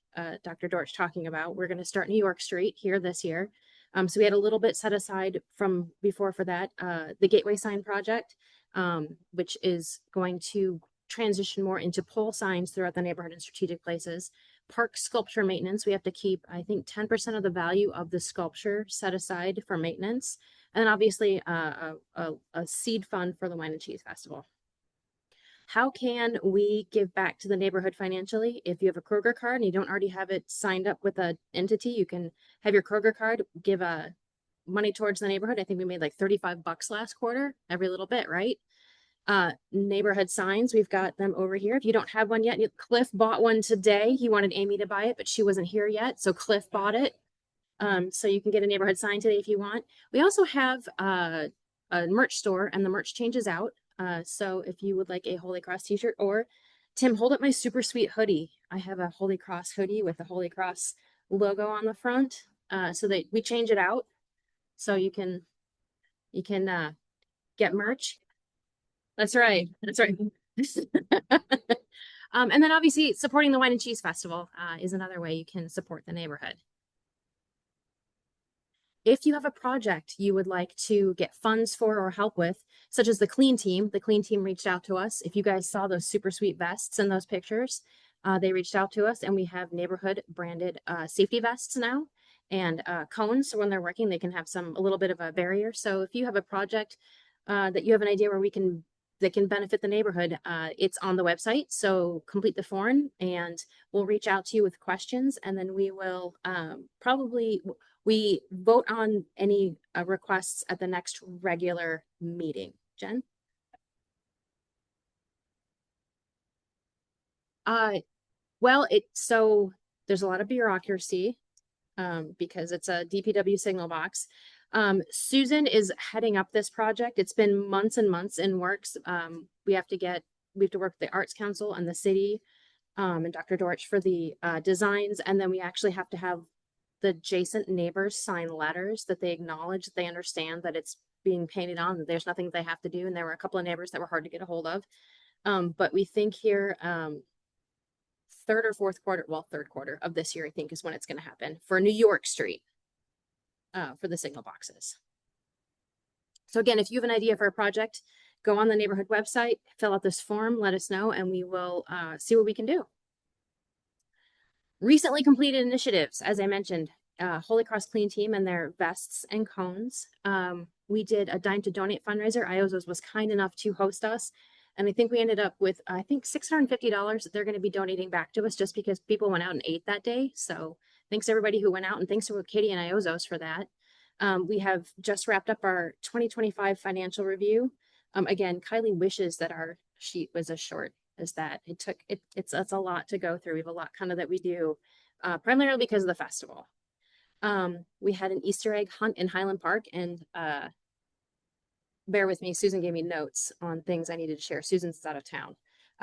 Dr. Dortch talking about. We're going to start New York Street here this year. So we had a little bit set aside from before for that. The Gateway Sign project, which is going to transition more into pole signs throughout the neighborhood and strategic places. Park sculpture maintenance, we have to keep, I think, 10% of the value of the sculpture set aside for maintenance. And then obviously a seed fund for the Wine and Cheese Festival. How can we give back to the neighborhood financially? If you have a Kroger card and you don't already have it signed up with an entity, you can have your Kroger card give money towards the neighborhood. I think we made like $35 last quarter, every little bit, right? Neighborhood signs, we've got them over here. If you don't have one yet, Cliff bought one today. He wanted Amy to buy it, but she wasn't here yet, so Cliff bought it. So you can get a neighborhood sign today if you want. We also have a merch store, and the merch changes out. So if you would like a Holy Cross t-shirt, or Tim, hold up my super sweet hoodie. I have a Holy Cross hoodie with the Holy Cross logo on the front, so that we change it out. So you can get merch. That's right. That's right. And then obviously supporting the Wine and Cheese Festival is another way you can support the neighborhood. If you have a project you would like to get funds for or help with, such as the clean team reached out to us. If you guys saw those super sweet vests in those pictures, they reached out to us, and we have neighborhood branded safety vests now, and cones. So when they're working, they can have a little bit of a barrier. So if you have a project that you have an idea where that can benefit the neighborhood, it's on the website. So complete the form and we'll reach out to you with questions, and then we will we vote on any requests at the next regular meeting. Jen? Well, so there's a lot of bureaucracy because it's a DPW signal box. Susan is heading up this project. It's been months and months in works. We have to work with the Arts Council and the city, and Dr. Dortch for the designs. And then we actually have to have the adjacent neighbors sign letters that they acknowledge, that they understand that it's being painted on, that there's nothing they have to do. And there were a couple of neighbors that were hard to get a hold of. But we think here, third quarter of this year, I think, is when it's going to happen for New York Street. For the signal boxes. So again, if you have an idea for a project, go on the neighborhood website, fill out this form, let us know, and we will see what we can do. Recently completed initiatives, as I mentioned, Holy Cross Clean Team and their vests and cones. We did a Dime to Donate fundraiser. IOZOS was kind enough to host us, and I think we ended up with, $650 that they're going to be donating back to us just because people went out and ate that day. So thanks everybody who went out, and thanks to Katie and IOZOS for that. We have just wrapped up our 2025 financial review. Again, Kylie wishes that our sheet was as short as that. It's a lot to go through. We have a lot kind of that we do, primarily because of the festival. We had an Easter egg hunt in Highland Park, and bear with me, Susan gave me notes on things I needed to share. Susan's out of town.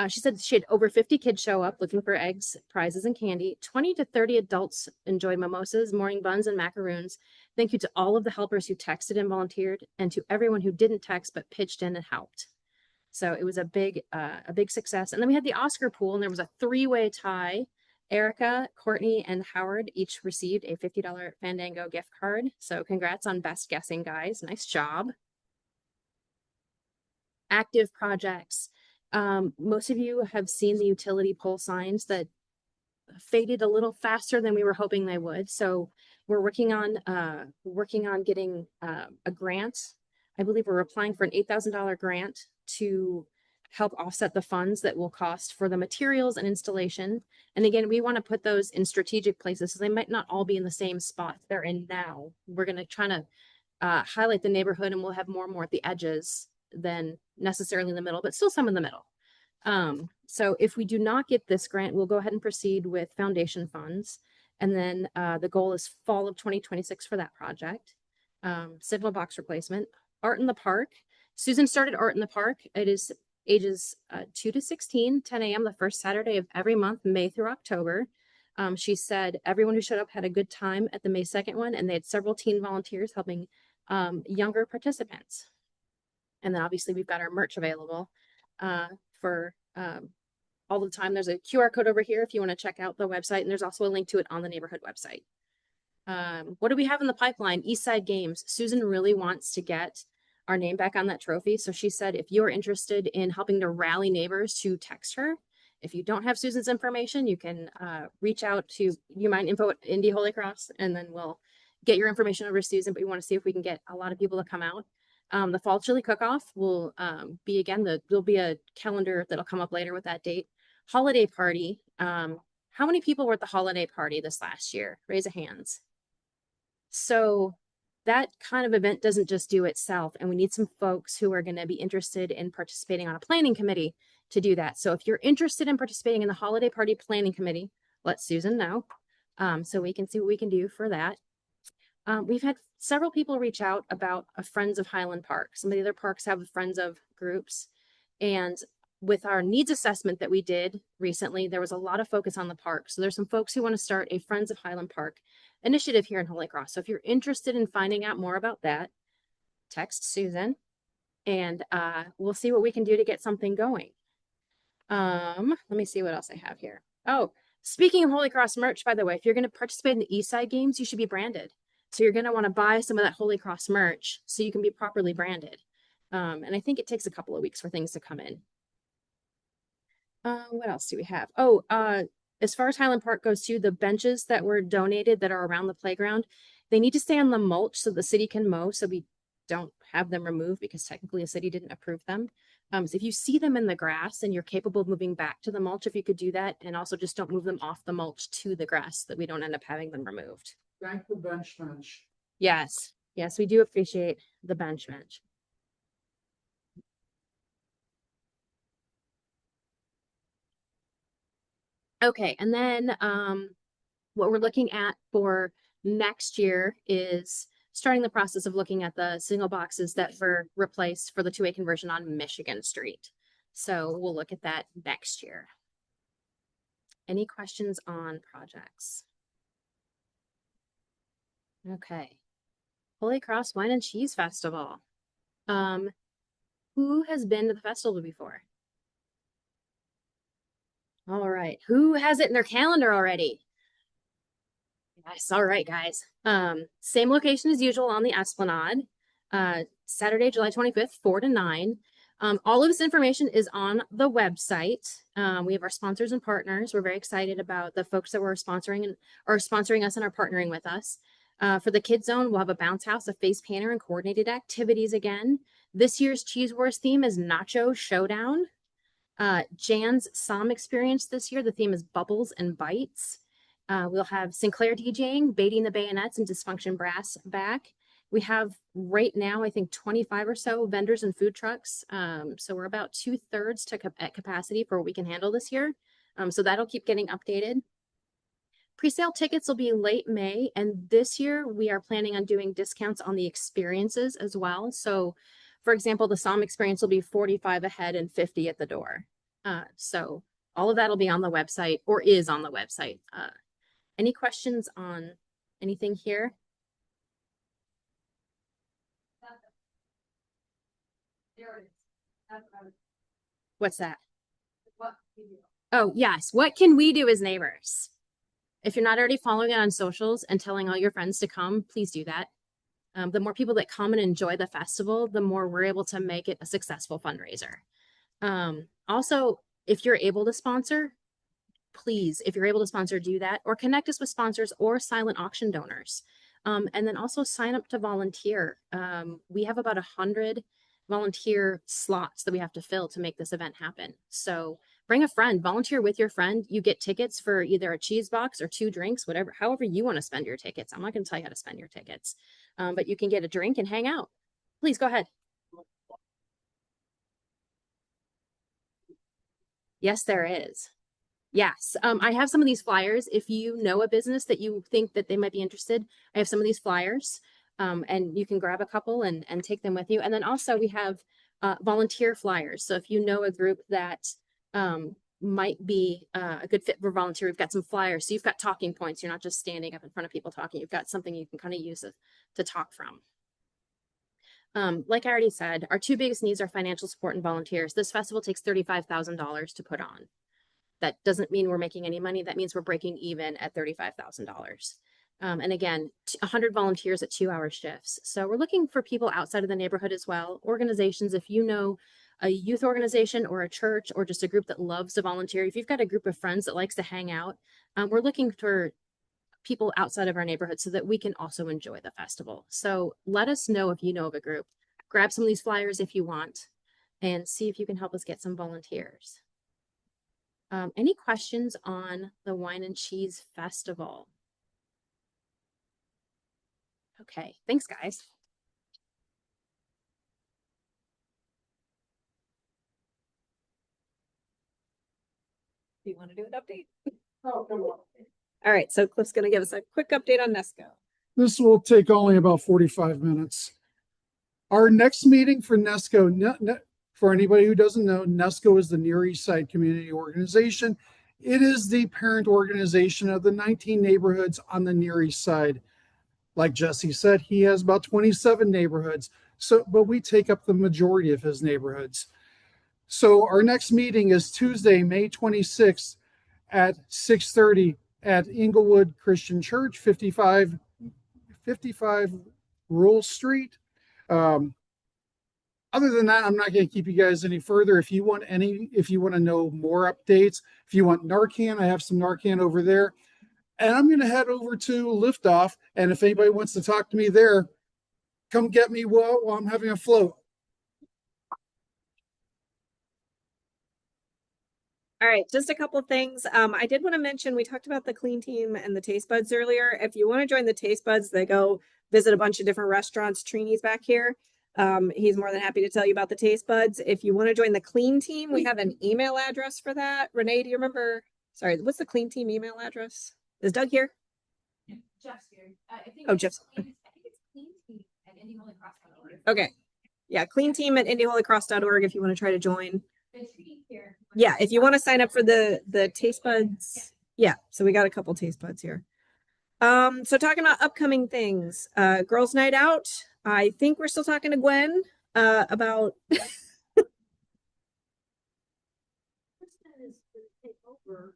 She said she had over 50 kids show up looking for eggs, prizes, and candy. 20 to 30 adults enjoyed mimosas, morning buns, and macaroons. Thank you to all of the helpers who texted and volunteered, and to everyone who didn't text but pitched in and helped. So it was a big success. And then we had the Oscar pool, and there was a three-way tie. Erica, Courtney, and Howard each received a $50 Fandango gift card. So congrats on best guessing, guys. Nice job. Active projects. Most of you have seen the utility pole signs that faded a little faster than we were hoping they would. So we're working on getting a grant. I believe we're applying for an $8,000 grant to help offset the funds that will cost for the materials and installation. And again, we want to put those in strategic places, so they might not all be in the same spot they're in now. We're going to try to highlight the neighborhood, and we'll have more and more at the edges than necessarily in the middle, but still some in the middle. So if we do not get this grant, we'll go ahead and proceed with foundation funds. And then the goal is fall of 2026 for that project. Signal box replacement. Art in the Park. Susan started Art in the Park. It is ages 2 to 16, 10 a.m. the first Saturday of every month, May through October. She said everyone who showed up had a good time at the May 2nd one, and they had several teen volunteers helping younger participants. And then obviously we've got our merch available for all the time. There's a QR code over here if you want to check out the website, and there's also a link to it on the neighborhood website. What do we have in the pipeline? East Side Games. Susan really wants to get our name back on that trophy. So she said, if you're interested in helping to rally neighbors, to text her. If you don't have Susan's information, you can reach out to info at Indy Holy Cross, and then we'll get your information over to Susan. But we want to see if we can get a lot of people to come out. The fall chili cook-off will be again, there'll be a calendar that'll come up later with that date. Holiday party. How many people were at the holiday party this last year? Raise a hands. So that kind of event doesn't just do itself, and we need some folks who are going to be interested in participating on a planning committee to do that. So if you're interested in participating in the holiday party planning committee, let Susan know, so we can see what we can do for that. We've had several people reach out about a Friends of Highland Park. Some of the other parks have Friends of groups, and with our needs assessment that we did recently, there was a lot of focus on the park. So there's some folks who want to start a Friends of Highland Park initiative here in Holy Cross. So if you're interested in finding out more about that, text Susan, and we'll see what we can do to get something going. Let me see what else I have here. Oh, speaking of Holy Cross merch, by the way, if you're going to participate in the East Side Games, you should be branded. So you're going to want to buy some of that Holy Cross merch so you can be properly branded. And I think it takes a couple of weeks for things to come in. What else do we have? Oh, as far as Highland Park goes too, the benches that were donated that are around the playground, they need to stay on the mulch so the city can mow, so we don't have them removed because technically the city didn't approve them. So if you see them in the grass and you're capable of moving back to the mulch, if you could do that, and also just don't move them off the mulch to the grass so that we don't end up having them removed. Thank the bench. Yes, yes, we do appreciate the bench. Okay, and then what we're looking at for next year is starting the process of looking at the single boxes that were replaced for the two-way conversion on Michigan Street. So we'll look at that next year. Any questions on projects? Okay. Holy Cross Wine and Cheese Festival. Who has been to the festival before? All right. Who has it in their calendar already? Yes. All right, guys. Same location as usual on the Esplanade. Saturday, July 25th, 4 to 9. All of this information is on the website. We have our sponsors and partners. We're very excited about the folks that we're sponsoring and are sponsoring us and are partnering with us. For the Kids Zone, we'll have a bounce house, a face painter, and coordinated activities again. This year's Cheese Wars theme is Nacho Showdown. Jan's Somm experience this year, the theme is Bubbles and Bites. We'll have Sinclair DJing, Baiting the Bayonets, and Dysfunction Brass back. We have right now, I think 25 or so vendors and food trucks. So we're about 2/3 at capacity for what we can handle this year. So that'll keep getting updated. Presale tickets will be late May, and this year we are planning on doing discounts on the experiences as well. So for example, the Somm experience will be 45 ahead and 50 at the door. So all of that will be on the website, or is on the website. Any questions on anything here? What's that? Oh, yes. What can we do as neighbors? If you're not already following it on socials and telling all your friends to come, please do that. The more people that come and enjoy the festival, the more we're able to make it a successful fundraiser. Also, if you're able to sponsor, please, if you're able to sponsor, do that, or connect us with sponsors or silent auction donors. And then also sign up to volunteer. We have about 100 volunteer slots that we have to fill to make this event happen. So bring a friend, volunteer with your friend. You get tickets for either a cheese box or 2 drinks, whatever, however you want to spend your tickets. I'm not going to tell you how to spend your tickets, but you can get a drink and hang out. Please go ahead. Yes, there is. Yes, I have some of these flyers. If you know a business that you think that they might be interested, I have some of these flyers, and you can grab a couple and take them with you. And then also we have volunteer flyers. So if you know a group that might be a good fit for volunteer, we've got some flyers. So you've got talking points. You're not just standing up in front of people talking. You've got something you can kind of use to talk from. Like I already said, our 2 biggest needs are financial support and volunteers. This festival takes $35,000 to put on. That doesn't mean we're making any money. That means we're breaking even at $35,000. And again, 100 volunteers at 2-hour shifts. So we're looking for people outside of the neighborhood as well. Organizations, if you know a youth organization or a church or just a group that loves to volunteer, if you've got a group of friends that likes to hang out, we're looking for people outside of our neighborhood so that we can also enjoy the festival. So let us know if you know of a group. Grab some of these flyers if you want and see if you can help us get some volunteers. Any questions on the Wine and Cheese Festival? Okay, thanks guys. Do you want to do an update? Oh, come on. All right, so Cliff's going to give us a quick update on Nesco. This will take only about 45 minutes. Our next meeting for Nesco, for anybody who doesn't know, Nesco is the Near East Side Community Organization. It is the parent organization of the 19 neighborhoods on the Near East Side. Like Jesse said, he has about 27 neighborhoods. But we take up the majority of his neighborhoods. So our next meeting is Tuesday, May 26th at 6:30 at Inglewood Christian Church, 55 Rural Street. Other than that, I'm not going to keep you guys any further. If you want to know more updates, if you want Narcan, I have some Narcan over there. And I'm going to head over to Liftoff. And if anybody wants to talk to me there, come get me while I'm having a float. All right, just a couple of things. I did want to mention, we talked about the Clean Team and the Taste Buds earlier. If you want to join the Taste Buds, they go visit a bunch of different restaurants. Trini's back here. He's more than happy to tell you about the Taste Buds. If you want to join the Clean Team, we have an email address for that. Renee, do you remember? Sorry, what's the Clean Team email address? Is Doug here? Jeff's here. I think Jeff's. I think it's Clean Team at IndyHolyCross.org. Okay. Yeah, Clean Team at IndyHolyCross.org if you want to try to join. Here. Yeah, if you want to sign up for the Taste Buds. Yeah, so we got a couple Taste Buds here. So talking about upcoming things, Girls Night Out. I think we're still talking to Gwen about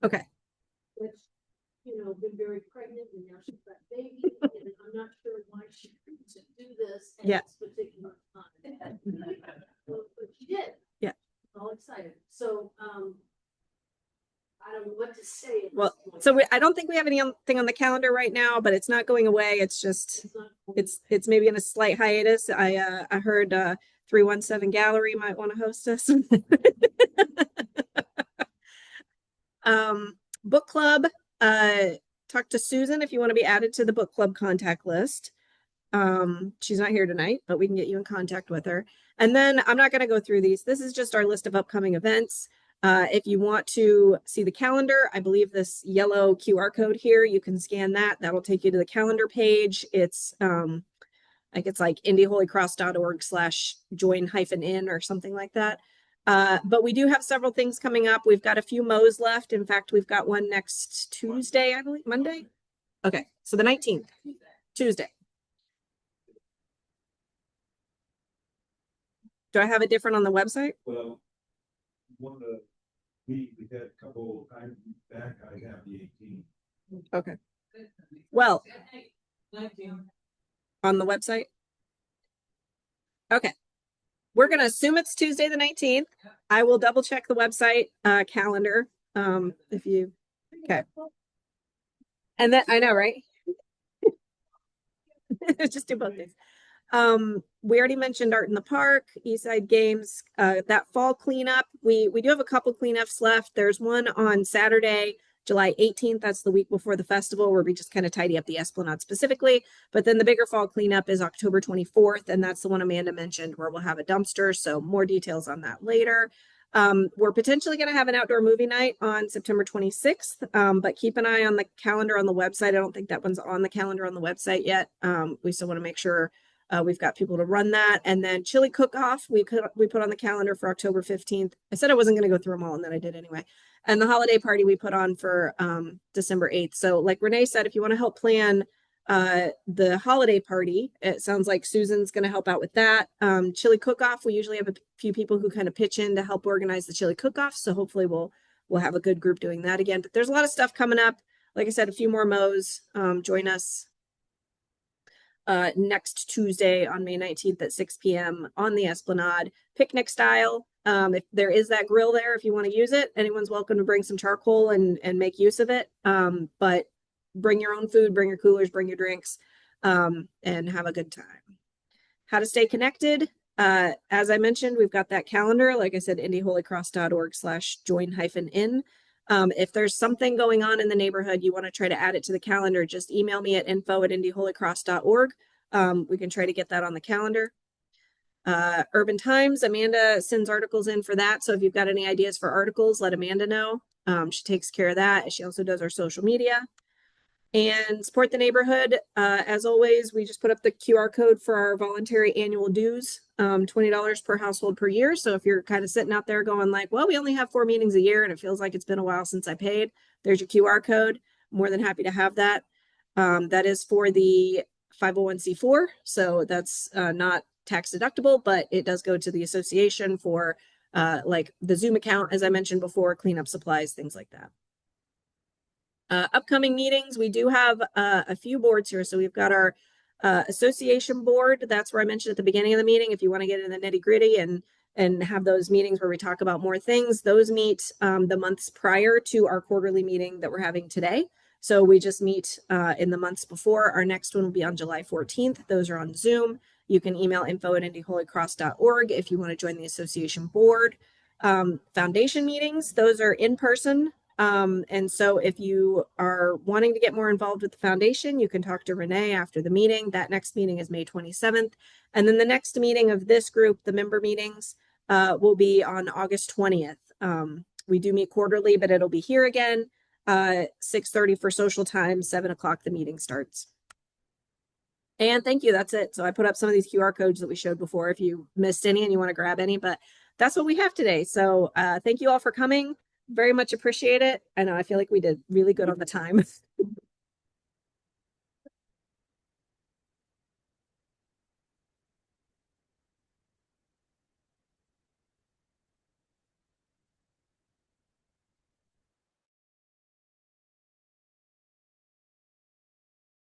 okay. Which, been very pregnant and now she's got baby and I'm not sure why she should do this at this particular time. But she did. Yeah. All excited. So I don't know what to say. Well, so I don't think we have anything on the calendar right now, but it's not going away. It's just it's maybe in a slight hiatus. I heard 317 Gallery might want to host us. Book club. Talk to Susan if you want to be added to the book club contact list. She's not here tonight, but we can get you in contact with her. And then I'm not going to go through these. This is just our list of upcoming events. If you want to see the calendar, I believe this yellow QR code here, you can scan that. That'll take you to the calendar page. It's like indyholycross.org/join-in or something like that. But we do have several things coming up. We've got a few Mo's left. In fact, we've got one next Tuesday, I believe. Monday? Okay, so the 19th, Tuesday. Do I have it different on the website? Well, one of the we had a couple times back, I have the 18. Okay. Well, on the website? Okay. We're going to assume it's Tuesday the 19th. I will double check the website calendar. If you, okay. And then, I know, right? Just do both days. We already mentioned Art in the Park, East Side Games, that fall cleanup. We do have a couple cleanups left. There's one on Saturday, July 18th. That's the week before the festival where we just kind of tidy up the Esplanade specifically. But then the bigger fall cleanup is October 24th. And that's the one Amanda mentioned where we'll have a dumpster. So more details on that later. We're potentially going to have an outdoor movie night on September 26th, but keep an eye on the calendar on the website. I don't think that one's on the calendar on the website yet. We still want to make sure we've got people to run that. And then chili cook-off, we put on the calendar for October 15th. I said I wasn't going to go through them all, and then I did anyway. And the holiday party we put on for December 8th. So like Renee said, if you want to help plan the holiday party, it sounds like Susan's going to help out with that. Chili cook-off, we usually have a few people who kind of pitch in to help organize the chili cook-off. So hopefully we'll have a good group doing that again. But there's a lot of stuff coming up. Like I said, a few more Mo's. Join us next Tuesday on May 19th at 6 p.m. on the Esplanade, picnic style. If there is that grill there, if you want to use it, anyone's welcome to bring some charcoal and make use of it. But bring your own food, bring your coolers, bring your drinks, and have a good time. How to stay connected. As I mentioned, we've got that calendar. Like I said, indyholycross.org/join-in. If there's something going on in the neighborhood, you want to try to add it to the calendar, just email me at info@indyholycross.org. We can try to get that on the calendar. Urban Times, Amanda sends articles in for that. So if you've got any ideas for articles, let Amanda know. She takes care of that. She also does our social media. And support the neighborhood. As always, we just put up the QR code for our voluntary annual dues, $20 per household per year. So if you're kind of sitting out there going like, well, we only have 4 meetings a year and it feels like it's been a while since I paid, there's your QR code. More than happy to have that. That is for the 501c4. So that's not tax deductible, but it does go to the association for like the Zoom account, as I mentioned before, cleanup supplies, things like that. Upcoming meetings, we do have a few boards here. So we've got our association board. That's where I mentioned at the beginning of the meeting, if you want to get in the nitty gritty and have those meetings where we talk about more things, those meet the months prior to our quarterly meeting that we're having today. So we just meet in the months before. Our next one will be on July 14th. Those are on Zoom. You can email info@indyholycross.org if you want to join the association board. Foundation meetings, those are in person. And so if you are wanting to get more involved with the foundation, you can talk to Renee after the meeting. That next meeting is May 27th. And then the next meeting of this group, the member meetings, will be on August 20th. We do meet quarterly, but it'll be here again, 6:30 for social time, 7 o'clock the meeting starts. And thank you, that's it. So I put up some of these QR codes that we showed before if you missed any and you want to grab any, but that's what we have today. So thank you all for coming. Very much appreciate it. I know I feel like we did really good on the time.